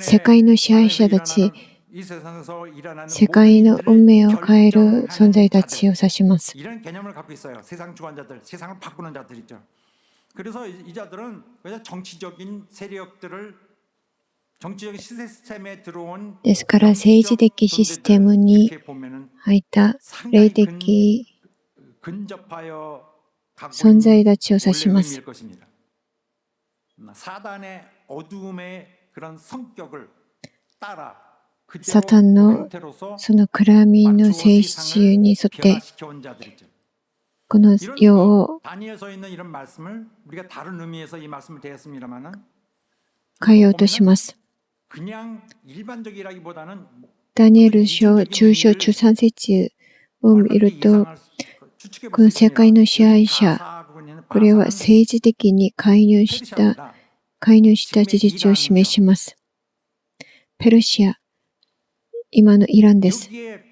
世界の支配者たち、 이 세상에서 일어나는 世界の 모든 運命を変える 결정하는 存在たちを 자들. 指します。 이런 개념을 갖고 있어요. 세상 주관자들, 세상을 바꾸는 자들 있죠. 그래서 이 자들은 그냥 정치적인 세력들을 정치적인 시스템에 들어온 ですから政治的システムに 이렇게 보면은 入った霊的 근접하여 갖고 存在 있는 たちを指し 원래 ます。 의미일 것입니다. 사단의 어두움의 그런 성격을 따라 サタンの 형태로서 その暗闇の 맞추어 性質に沿って 변화시켜온 자들이죠. この 이런 世を 다니엘서에 있는 이런 말씀을 우리가 다른 의미에서 이 말씀을 대했습니다만은 変えようとします。 그냥 일반적이라기보다는 ダニエル書中書中3節を見ると、この世界の支配者、これは政治的に介入した事実を示します。ペルシア、今のイランです。 여기에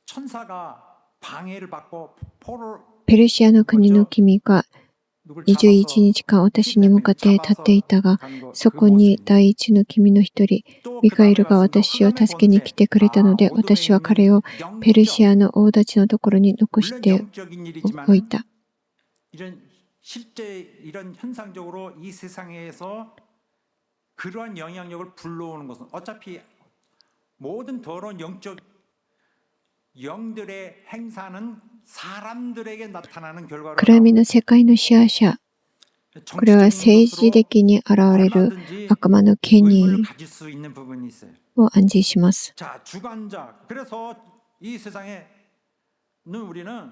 천사가 방해를 받고 포를 ペルシアの国の君が 누굴 21 잡아서 日間私に向かって立っていたが、 간 거, そこに第一の君の一人、 또 ミ 그 カエ 다음에 ルが 말씀도 私を助 흑암의 けに来てくれたので、 권세, 私は彼を 어둠의 ペルシ 영적, アの王たちのところに残し 물론 て 영적인 일이지만 おいた。 이런 실제 이런 현상적으로 이 세상에서 그러한 영향력을 불러오는 것은 어차피 모든 더러운 영적 영들의 행사는 사람들에게 나타나는 결과로 暗闇の世界の支配者、これは政治的に現れる悪魔の権威 의문을 가질 수 있는 부분이 있어요. を暗示します。 자, 주관자. 그래서 이 세상에는 우리는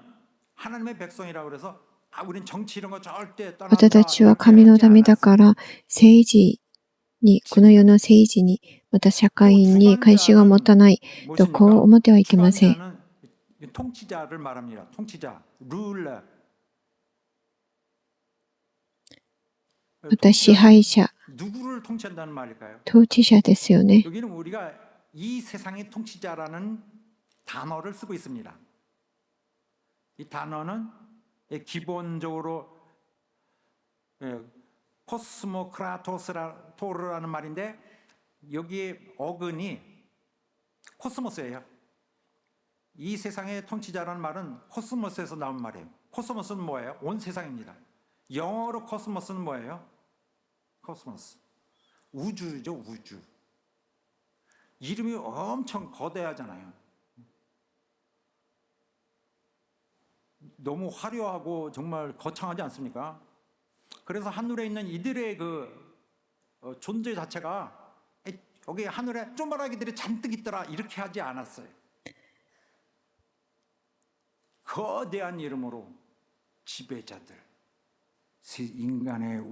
하나님의 백성이라고 그래서 우린 정치 이런 거 절대 私 떠난다 たちは 이렇게 神の 하지 民だ 않았어요. から政治に、この世の政治に、また社会に関心が持たないとこう思ってはいけません。 주관자는 통치자를 말합니다. 통치자, 룰러. また支配者、 누구를 통치한다는 말일까요? 統治者ですよね。 여기는 우리가 이 세상의 통치자라는 단어를 쓰고 있습니다. 이 단어는 기본적으로 코스모크라토스라는 말인데 여기에 어근이 코스모스예요. 이 세상의 통치자라는 말은 코스모스에서 나온 말이에요. 코스모스는 뭐예요? 온 세상입니다. 영어로 코스모스는 뭐예요? 코스모스. 우주죠, 우주. 이름이 엄청 거대하잖아요. 너무 화려하고 정말 거창하지 않습니까? 그래서 하늘에 있는 이들의 존재 자체가 여기 하늘에 쪼마라기들이 잔뜩 있더라 이렇게 하지 않았어요. 거대한 이름으로 지배자들, 인간의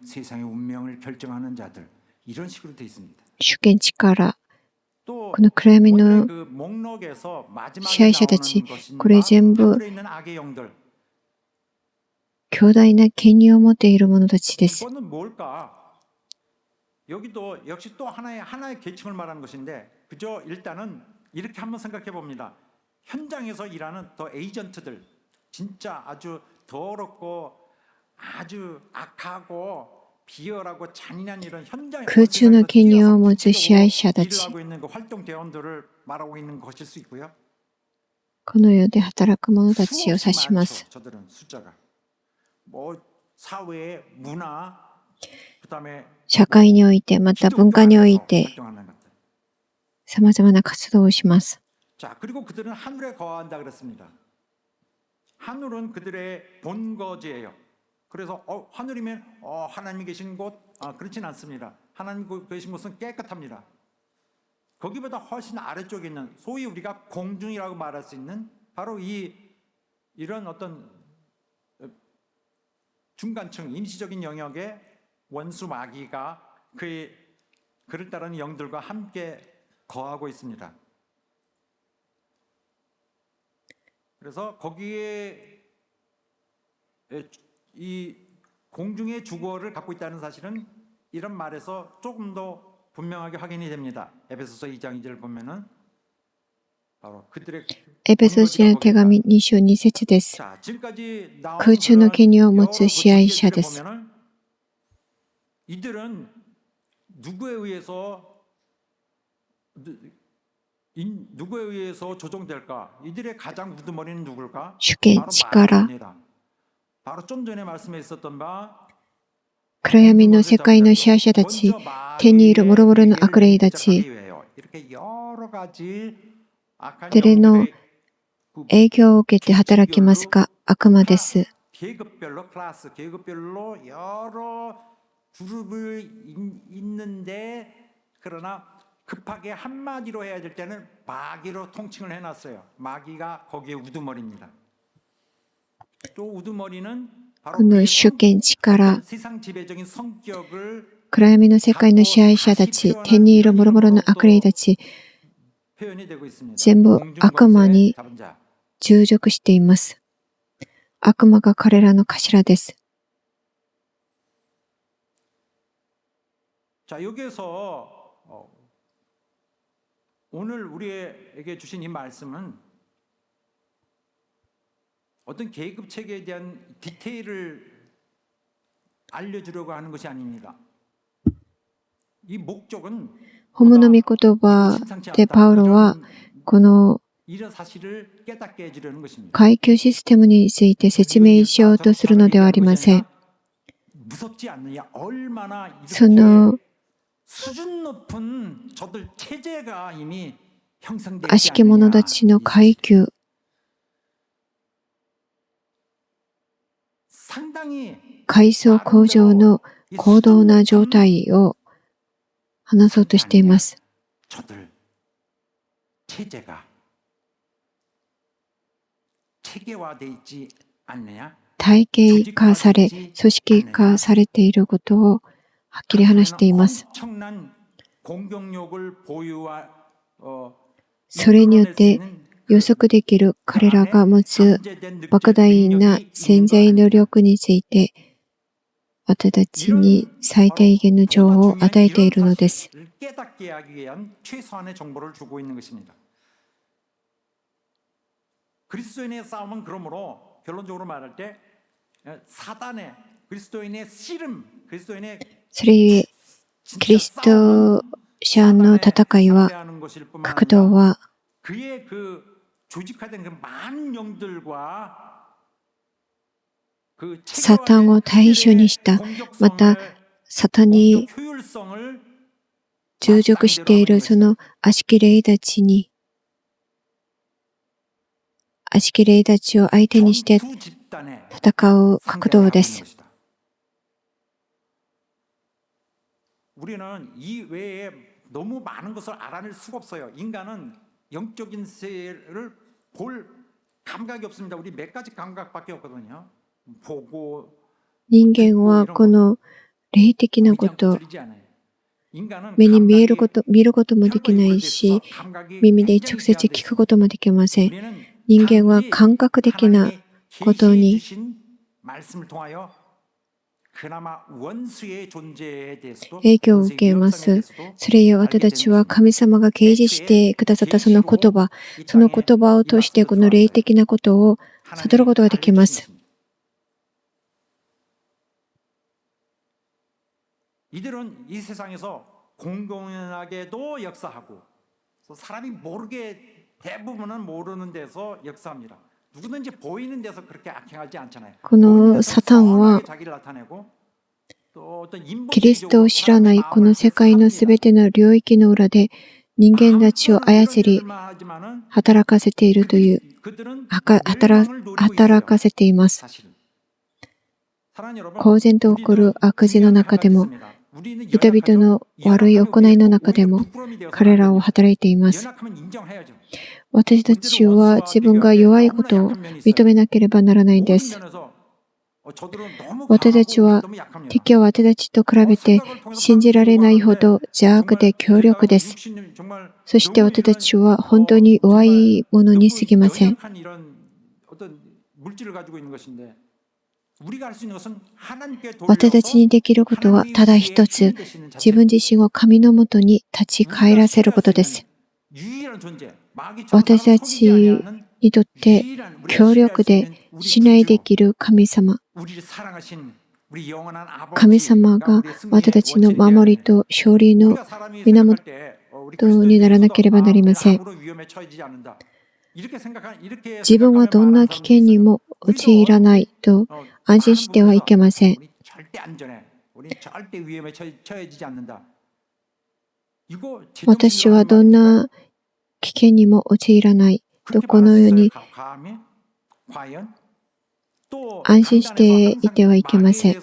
세상의 운명을 결정하는 자들 이런 식으로 돼 있습니다. 主権力、 또 この暗闇の 오늘 그 목록에서 支 마지막에 配者たち、 나오는 것인 これ全部 하늘에 있는 악의 영들 強大な権威を持っている者たちです。 이거는 뭘까? 여기도 역시 또 하나의 계층을 말하는 것인데 그저 일단은 이렇게 한번 생각해 봅니다. 현장에서 일하는 더 에이전트들 진짜 아주 더럽고 아주 악하고 비열하고 잔인한 이런 현장 空中の権威を持つ支配者た 일을 ち、 하고 있는 그 활동 대원들을 말하고 있는 것일 수 있고요. この世で働く者たちを指します。 저들은 숫자가 뭐 사회, 문화, 그다음에 社会において、また文化において、 활동하는 것들. 様々な活動をします。 자, 그리고 그들은 하늘에 거한다 그랬습니다. 하늘은 그들의 본거지예요. 그래서 하늘이면 하나님이 계신 곳 그렇진 않습니다. 하나님 계신 곳은 깨끗합니다. 거기보다 훨씬 아래쪽에 있는 소위 우리가 공중이라고 말할 수 있는 바로 이런 어떤 중간층 임시적인 영역에 원수 마귀가 그를 따르는 영들과 함께 거하고 있습니다. 그래서 거기에 이 공중의 주거를 갖고 있다는 사실은 이런 말에서 조금 더 분명하게 확인이 됩니다. 에베소서 2장 2절 보면은 바로 그들의 エペソ人への手紙2章2節です。 자, 지금까지 나온 空中の権威を持つ 여러 支配者です。 보면은 이들은 누구에 의해서 조종될까? 이들의 가장 우두머리는 누굴까? 主権、 바로 力、 마귀입니다. 바로 좀 전에 말씀에 있었던 바 暗闇の世界の支配者たち、天にいる諸々の悪霊たち、 이렇게 여러 가지 악한 誰の 영들의 影響を受けて働きますか？悪魔です。 계급별로 클래스, 계급별로 여러 그룹을 있는데 그러나 급하게 한마디로 해야 될 때는 마귀로 통칭을 해놨어요. 마귀가 거기에 우두머리입니다. 또 우두머리는 바로 この主権、力、 세상 지배적인 성격을 暗闇の世界の支配者たち、天にいる諸々の悪霊たち、 표현이 되고 있습니다. 全部悪魔に 잡은 자. 従属しています。悪魔が彼らの頭です。 자, 여기에서 오늘 우리에게 주신 이 말씀은 어떤 계급 체계에 대한 디테일을 알려주려고 하는 것이 아닙니다. 이 목적은 本物御言葉でパウロは、この 이런 사실을 깨닫게 해주려는 것입니다. 階級システムについて説明しようとするのではありません。 무섭지 않느냐? 얼마나 その 이렇게 수준 높은 저들 체제가 이미 형성되지 悪しき者たちの階級、 상당히 階層向上の高度な状態を話そうとしています。 저들 체제가 체계화돼 있지 않느냐? 体系化され、組織化されていることをはっきり話しています。それによって予測できる彼らが持つ莫大な潜在能力について、私たちに最低限の情報を与えているのです。それゆえ、キリスト者の戦いは、格闘は、サタンを対象にした、またサタンに従属しているその悪しき霊たちを相手にして戦う格闘です。人間はこの霊的なこと、目に見ることもできないし、耳で直接聞くこともできません。人間は感覚的なことに影響を受けます。それゆえ私たちは神様が掲示してくださったその言葉を通してこの霊的なことを悟ることができます。このサタンはキリストを知らないこの世界のすべての領域の裏で人間たちを操り働かせているという働かせています。公然と起こる悪事の中でも人々の悪い行いの中でも彼らを働いています。私たちは自分が弱いことを認めなければならないんです。私たちは敵は私たちと比べて信じられないほど邪悪で強力です。そして私たちは本当に弱いものに過ぎません。私たちにできることはただ一つ、自分自身を神のもとに立ち返らせることです。私たちにとって強力で信頼できる神様が私たちの守りと勝利の源にならなければなりません。自分はどんな危険にも陥らないと安心してはいけません。私はどんな危険にも陥らないとこのように安心していてはいけません。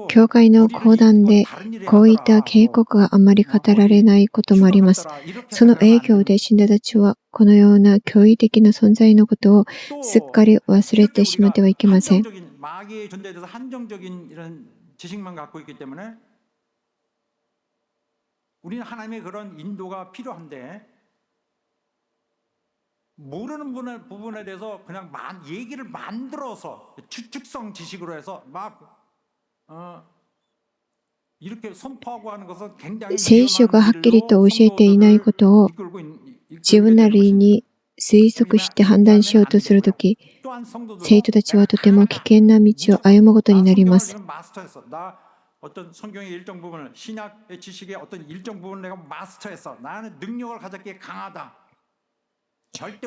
教会の講談でこういった警告があまり語られないこともあります。その影響で信者たちはこのような驚異的な存在のことをすっかり忘れてしまってはいけません。聖書がはっきりと教えていないことを自分なりに推測して判断しようとするとき、生徒たちはとても危険な道を歩むことになります。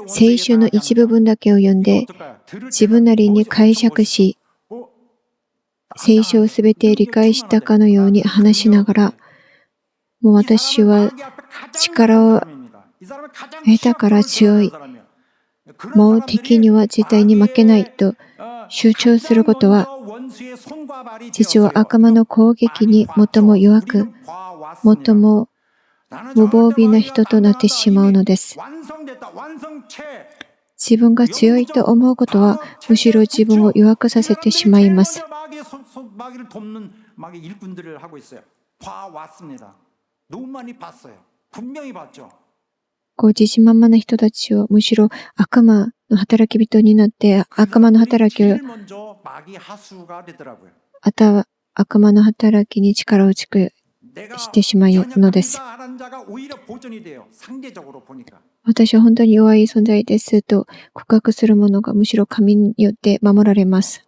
聖書の一部分だけを読んで自分なりに解釈し、聖書をすべて理解したかのように話しながら、もう私は力を得たから強い、もう敵には絶対に負けないと主張することは父は悪魔の攻撃に最も弱く、最も無防備な人となってしまうのです。自分が強いと思うことは、むしろ自分を弱くさせてしまいます。自信満々な人たちをむしろ悪魔の働き人になって悪魔の働きを悪魔の働きに力をつけしてしまうのです。私は本当に弱い存在ですと告白する者がむしろ神によって守られます。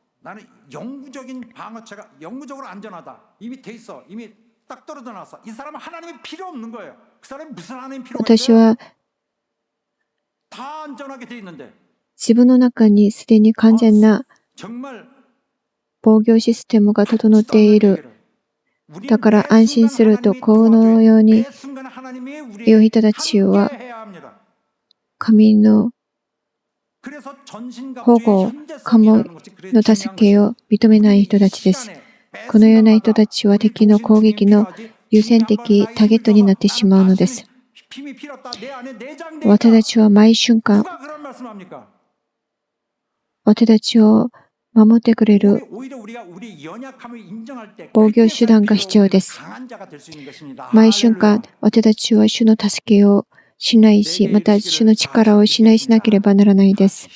私は自分の中にすでに完全な防御システムが整っている。だから安心すると、このように言う人たちは神の保護、神の助けを認めない人たちです。このような人たちは敵の攻撃の優先的ターゲットになってしまうのです。私たちは毎瞬間、私たちを守ってくれる防御手段が必要です。毎瞬間、私たちは主の助けを信頼し、また主の力を信頼しなければならないです。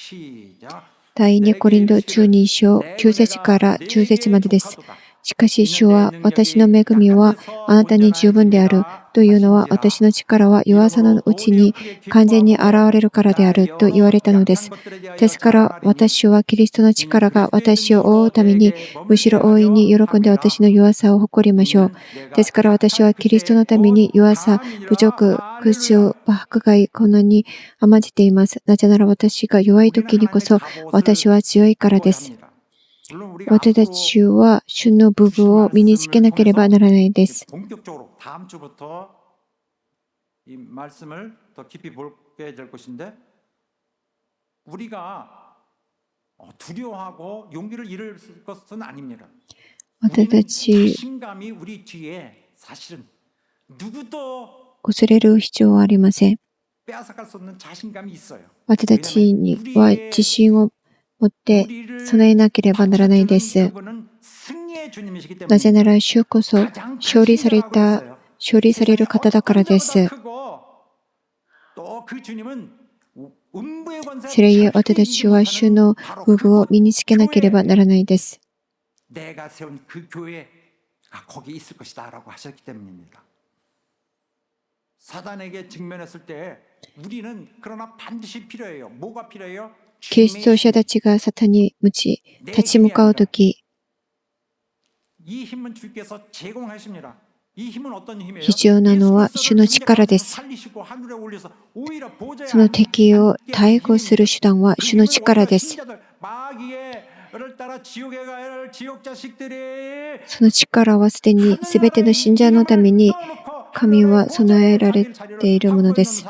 第2コリント12章9節から10節までです。しかし主は、私の恵みはあなたに十分であるというのは、私の力は弱さのうちに完全に現れるからであると言われたのです。ですから私はキリストの力が私を覆うために、むしろ大いに喜んで私の弱さを誇りましょう。ですから私はキリストのために弱さ、侮辱、苦痛、迫害、困難に甘じています。なぜなら私が弱い時にこそ私は強いからです。私たちは主の部分を身につけなければならないです。私たち恐れる必要はありません。私たちには自信を持って備えなければならないです。なぜなら主こそ勝利される方だからです。それゆえ私たちは主の部分を身につけなければならないです。キリスト者たちがサタンに立ち向かうとき、必要なのは主の力です。その敵を対抗する手段は主の力です。その力はすでにすべての信者のために神は備えられているものです。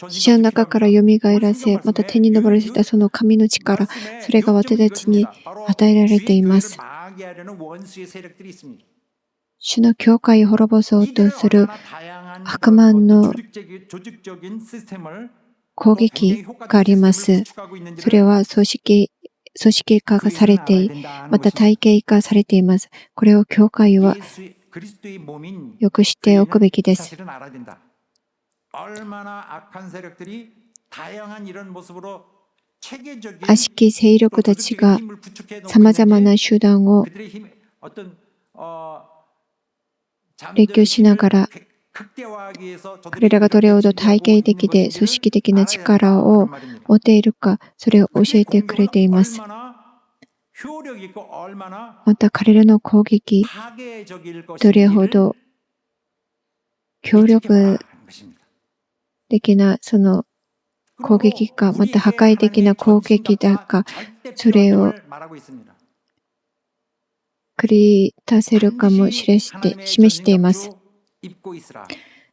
死者の中からよみがえらせ、また天に昇らせたその神の力、それが私たちに与えられています。主の教会を滅ぼそうとする悪魔の攻撃があります。それは組織化がされて、また体系化されています。これを教会はよく知っておくべきです。悪しき勢力たちがさまざまな手段を列挙しながら、彼らがどれほど体系的で組織的な力を持っているか、それを教えてくれています。また彼らの攻撃、どれほど強力的なその攻撃か、また破壊的な攻撃だか、それを繰り出せるかも示しています。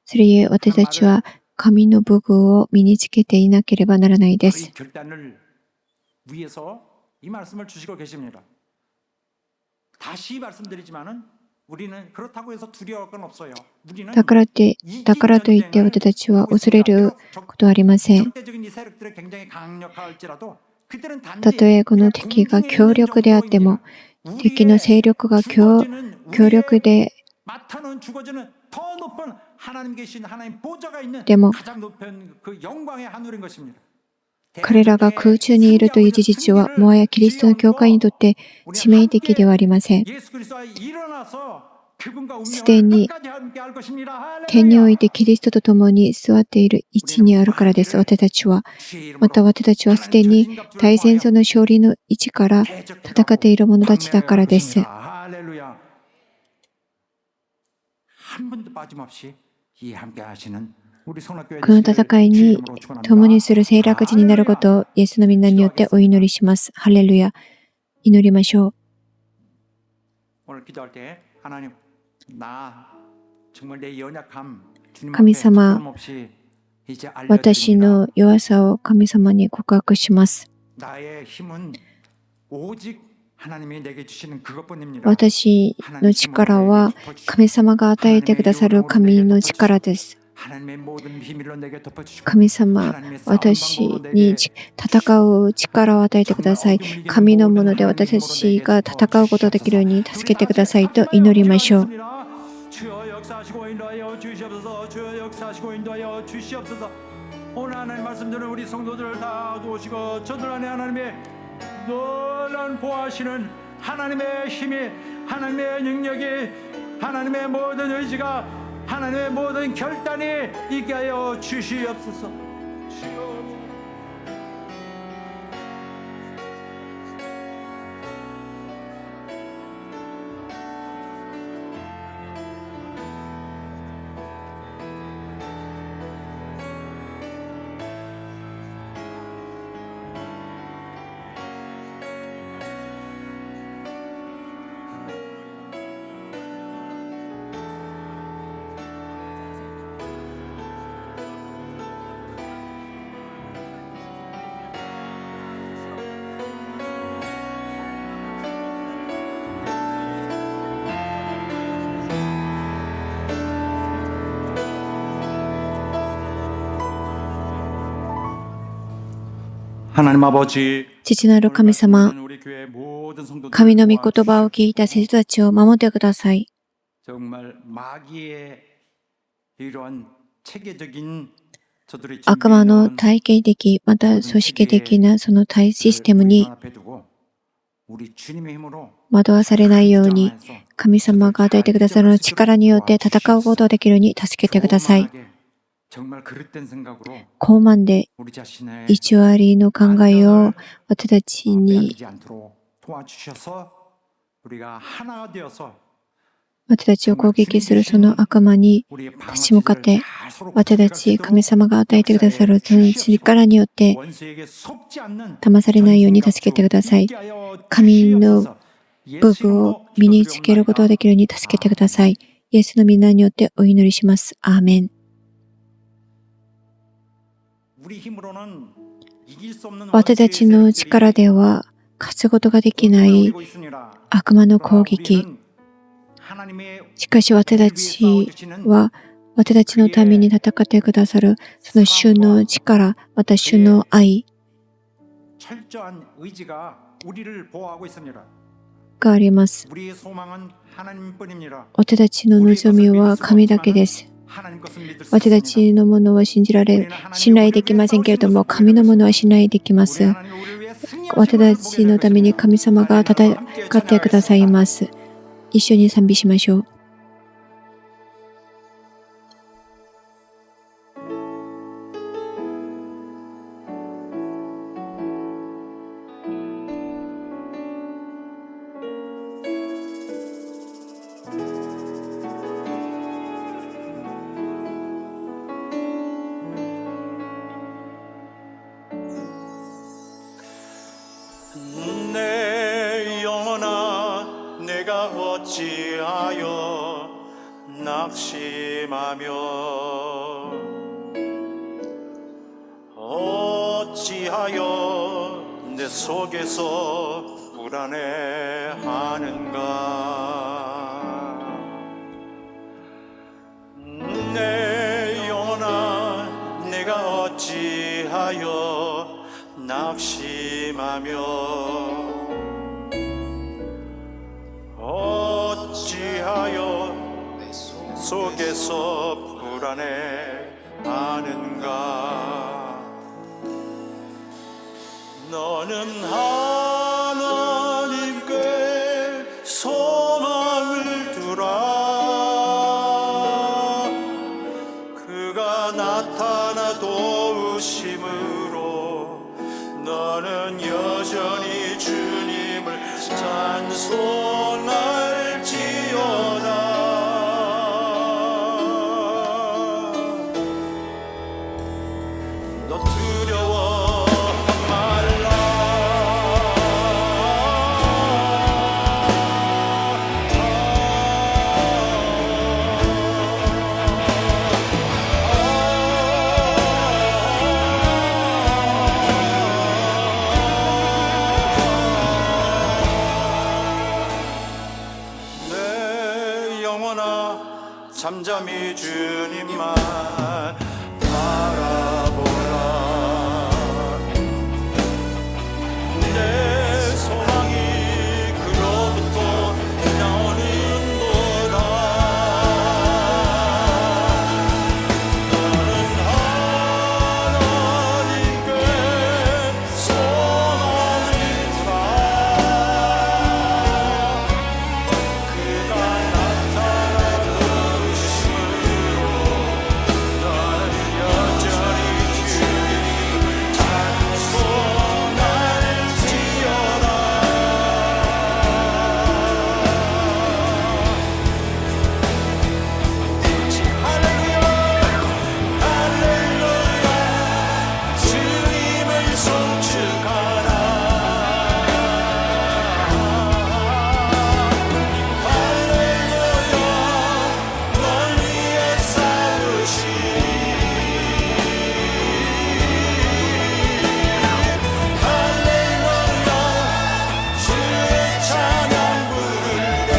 それゆえ私たちは紙の武具を身につけていなければならないで 이 す。 결단을 위해서 이 말씀을 주시고 계십니다. 다시 말씀드리지만은 우리는 그렇다고 해서 두려워할 건 없어요. 우리는 だからといって私たちは恐れることはありません。 적대적인 이 세력들이 굉장히 강력할지라도 그들은 た 단지 とえこの敵が強力であっても、敵の勢力が強力で 맡아놓은 죽어지는 더 높은 하나님 계신 하나님 보좌가 있는 でも 가장 높은 그 영광의 하늘인 것입니다. 彼らが空中にいるという事実はもはやキリストの教会にとって致命的ではありません。 예수 그리스도와 일어나서 그분과 すで 운명을 に 끝까지 함께 할 것입니다. 天においてキリストと共に座っている位置にあるからです。私たちは、また私たちはすでに大戦争の勝利の位置から戦っている者たちだからです。 할렐루야. 한 번도 빠짐없이 이 함께 하시는 우리 성락교회 この戦いに共にする聖楽寺になることをイエスの皆によってお祈りします。ハレルヤ。祈りましょう。 오늘 기도할 때 하나님 나 정말 내 연약함 주님 神 앞에 様、 부끄럼없이 이제 私 알려드립니다. の弱さを神様に告白します。 나의 힘은 오직 하나님이 내게 주시는 그것뿐입니다. 私の力は神様が与えてくださる神の力です。 하나님의 모든 비밀로 내게 덮어주시고 神様、私に戦う力を与えてください。神のもので私たちが戦うことができるように助けてくださいと祈りましょう。 주여 역사하시고 인도하여 주시옵소서. 주여 역사하시고 인도하여 주시옵소서. 오늘 하나님 말씀 듣는 우리 성도들을 다 도우시고 저들 안에 하나님의 놀라운 보호하시는 하나님의 힘이 하나님의 능력이 하나님의 모든 의지가 하나님의 모든 결단이 있게 하여 주시옵소서. 주여. 하나님 아버지, 父なる神様、 우리 교회 모든 성도들 神の御言葉を聞いた生徒たちを守ってください。 정말 마귀의 이러한 체계적인 저들의 悪魔の 준비해놓은 体系的また組織的なその体システムに 앞에 두고 우리 주님의 힘으로 惑わされないように、神様が与えてくださる力によって戦うことができるように助けてください。 정말 그릇된 생각으로 高慢で 우리 자신의 偽りの考えを私たちに 빼앗기지 않도록 도와주셔서 우리가 하나가 되어서 私たちを攻撃するその悪魔に 우리의 立ち向かって 잘 서로 私たち神様が与えてくださるその力によって 원수에게 속지 않는 騙されないように助けてください。神の武具を身につけることができるように助けてください。イエスの皆によってお祈りします。アーメン。 우리 힘으로는 이길 수 없는 私たちの力では勝つことができない悪魔の攻撃。しかし私たちは私たちのために戦ってくださるその主の力、また主の愛 철저한 의지가 우리를 보호하고 있습니다. があります。 우리의 소망은 하나님뿐입니다. 私たちの望みは神だけです。 하나님 것을 믿을 수 私た 있습니다. ちのものは信じられ、信頼できませんけれども、神のものは信頼できま 우리 す。 하나님 우리를 위해 승리하신 私 것을 た 보게 ちの 될 ために 것입니다. 神様が戦ってくださいます。一緒に賛美しましょう。 내 영혼아 내가 어찌하여 낙심하며 어찌하여 내 속에서 불안해하는가. 내 영혼아, 내가 어찌하여 낙심하며 어찌하여 속에서 불안해하는가. 너는 하나님께 소망을 두라. 그가 나타나 도우심으로 너는 여전히 주님을 찬송할지어다. 너 두려워 말라. 내 영혼아, 잠잠히 주님만 바라보라. 내 소망이 그로부터 나오는도다. 너는 하나님께 소망을 두라. 그가 나타나 도우심으로 너는 여전히 주님을 찬송할지어다. 할렐루야, 할렐루야, 주님을 송축하라. 할렐루야, 널 위해 싸우신 할렐루야, 주의 찬양 부를 때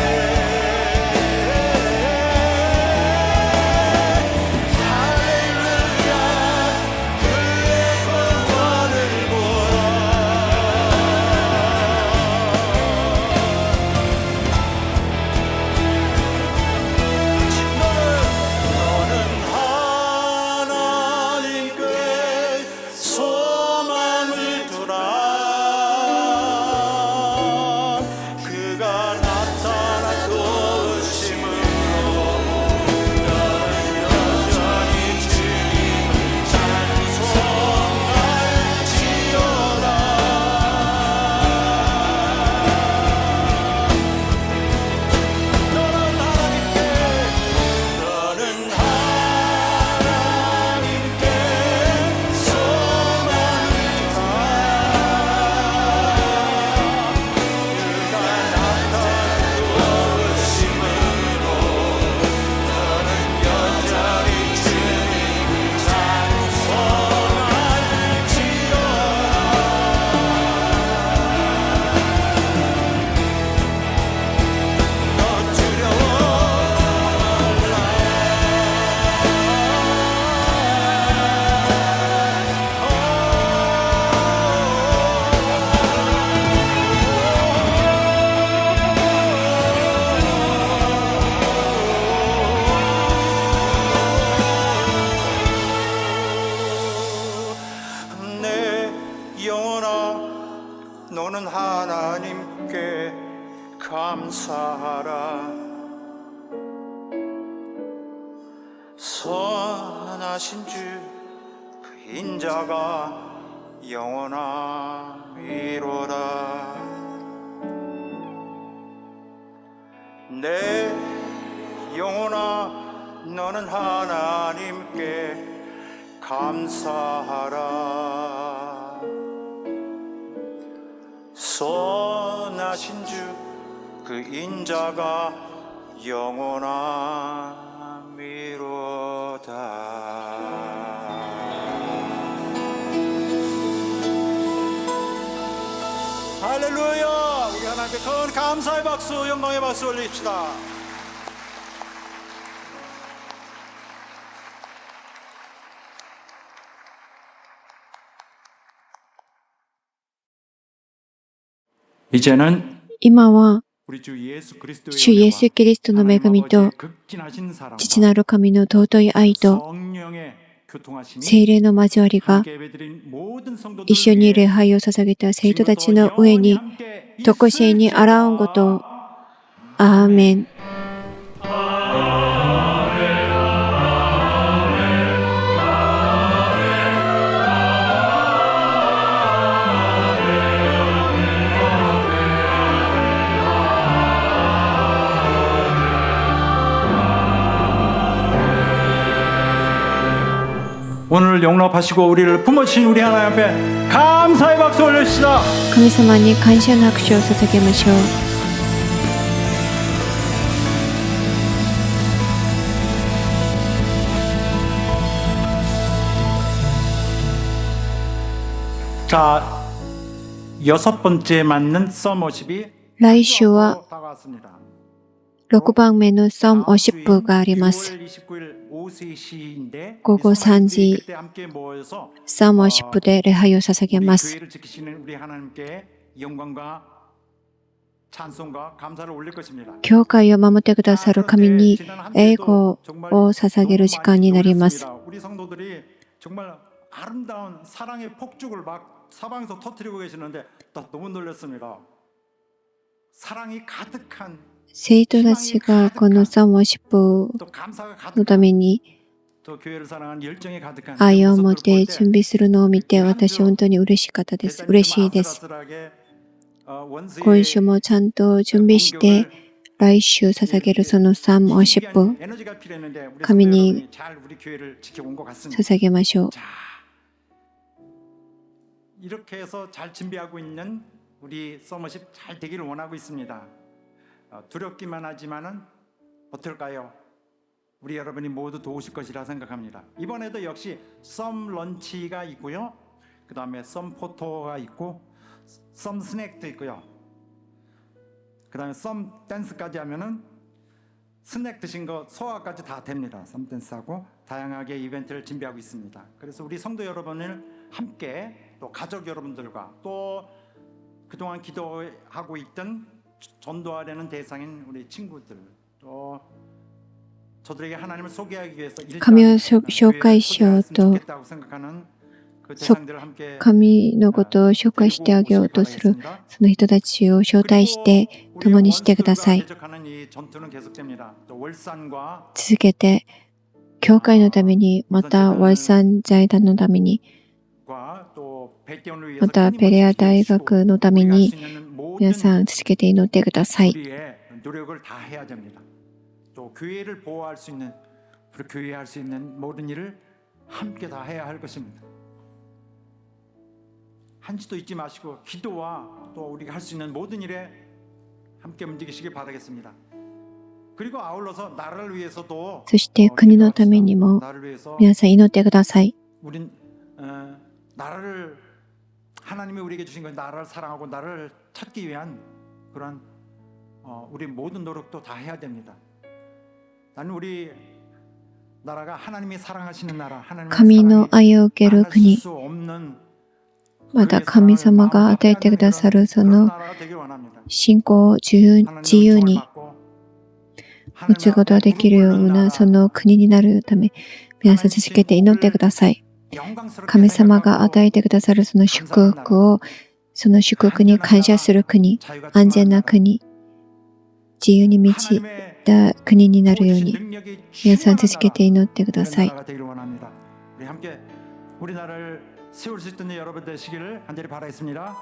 할렐루야, 그의 구원을 보라. 너는 하나님께 소망을 두라. 그가 나타나 도우심으로 너는 여전히 주님을 찬송할지어다. 너는 하나님께 소망을 두라. 그가 나타나 도우심으로 너는 여전히 주님을 찬송할지어다. 너 두려워 내 영혼아, 너는 하나님께 감사하라. 선하신 주 그 인자가 영원하리로다. 내 영혼아, 너는 하나님께 감사하라. 선하신 주 그 인자가 영원함이로다. 박수, 영광의 박수 올립시다. 이제는 今は 우리 주 예수 그리스도의 主イエス・キリストの恵みと 극진하신 사랑과 父なる神の尊い愛と 성령의 교통하심이 聖霊の交わりが 함께 예배드린 모든 성도들 一緒に礼拝を捧げた生徒たちの上にとこしえにあらんことを。アーメン。오늘 용납하시고 우리를 품어주신 우리 하나님 앞에 감사의 박수 올립시다. 神様に感謝の拍手を捧げましょう。 자, 6번째 맞는 썸워십이 来週は 다가왔습니다. 6番目のソン50分があります。 9월 29일 오후 3시인데 午後3時 그때 함께 모여서 ソン50分で礼拝を捧げます。 교회를 지키시는 우리 하나님께 영광과 찬송과 감사를 올릴 것입니다. 教会を守ってくださる神に栄光を捧げる時間になります。 우리 성도들이 정말 아름다운 사랑의 폭죽을 막 사방에서 터뜨리고 계시는데 나 너무 놀랐습니다. 사랑이 가득한 生徒たちがこのソン50分 또 감사가 のた 가득한 めに 또 교회를 사랑하는 열정이 가득한 愛を持っ 모습들을 て 볼 準備するのを見て私本当に嬉しかったです。嬉しいです。 今週もちゃんと準備して来週捧げるそのソン50分 神に捧げましょう。 이렇게 해서 잘 준비하고 있는 우리 서머십 잘 되기를 원하고 있습니다. 두렵기만 하지만은 어떨까요? 우리 여러분이 모두 도우실 것이라 생각합니다. 이번에도 역시 썸 런치가 있고요. 그 다음에 썸 포토가 있고 썸 스낵도 있고요. 그 다음에 썸 댄스까지 하면은 스낵 드신 거 소화까지 다 됩니다. 썸 댄스하고 다양하게 이벤트를 준비하고 있습니다. 그래서 우리 성도 여러분을 함께 또 가족 여러분들과 또 그동안 기도하고 있던 전도하려는 대상인 우리 친구들 또 저들에게 하나님을 소개하기 위해서 神を紹介しようと神のことを紹介してあげようとするその人たちを招待して共にしてください。続けて教会のためにまたワルサン財団のためにまたペレア大学のために皆さん続けて祈ってください。 또 교회를 보호할 수 있는 우리 교회에 할 수 있는 모든 일을 함께 다 해야 할 것입니다. 한치도 잊지 마시고 기도와 또 우리가 할 수 있는 모든 일에 함께 움직이시길 바라겠습니다. 그리고 아울러서 나라를 위해서도 そして国のためにも 나를 위해서 皆さん祈ってください。 우린 나라를 하나님이 우리에게 주신 건 나라를 사랑하고 나라를 찾기 위한 그런 우리 모든 노력도 다 해야 됩니다. 나는 우리 나라가 하나님이 사랑하시는 나라, 하나님의 神の愛を受ける 말할 国 수 없는 また神様が与えてくださるそ 그런 の 나라가 되길 원합니다. 信仰を自由に持つことができるようなその国になるため皆さん続けて祈ってください。神様が与えてくださるその祝福をその祝福に感謝する国、安全な国、自由に満ちた国になるように皆さん続けて祈ってください。 우리 함께 우리나라를 세울 수 있던 여러분 되시기를 간절히 바라겠습니다.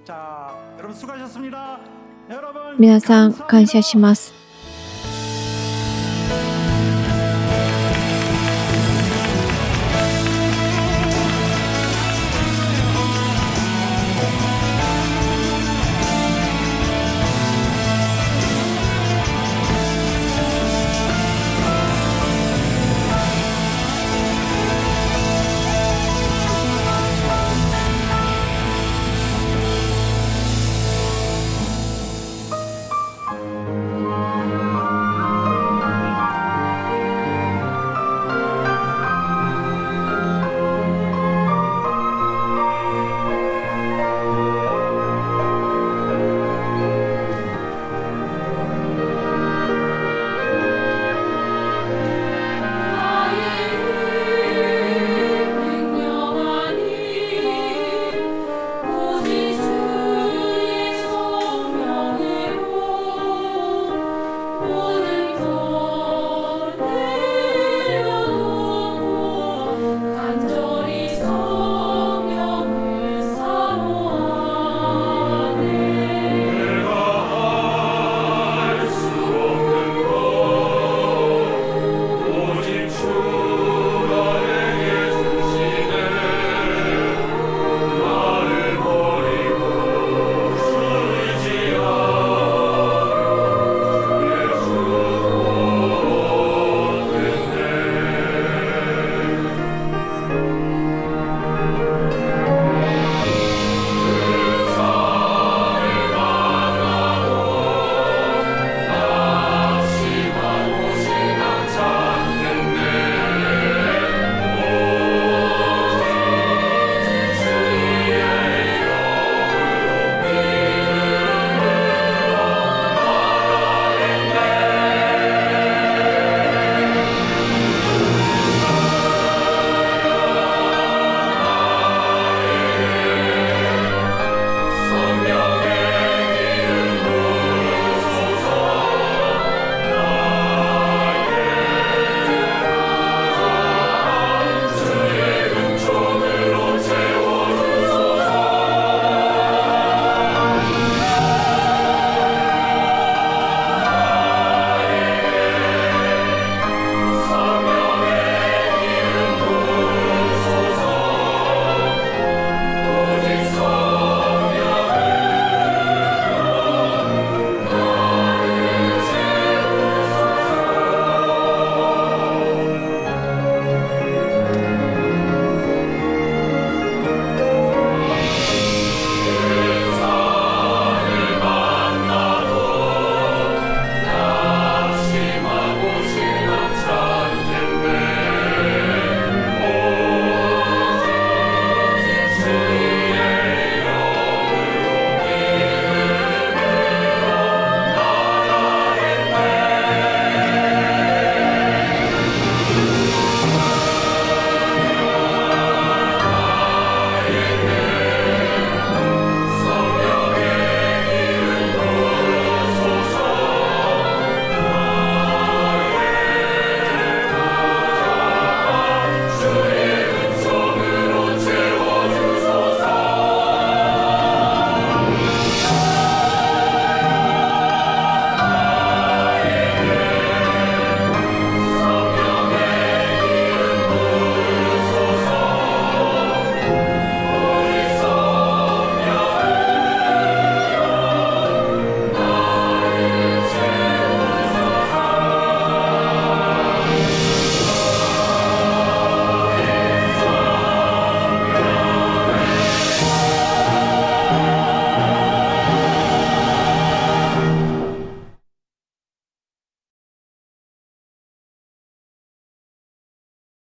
자, 여러분 수고하셨습니다. 여러분 皆さん感謝します。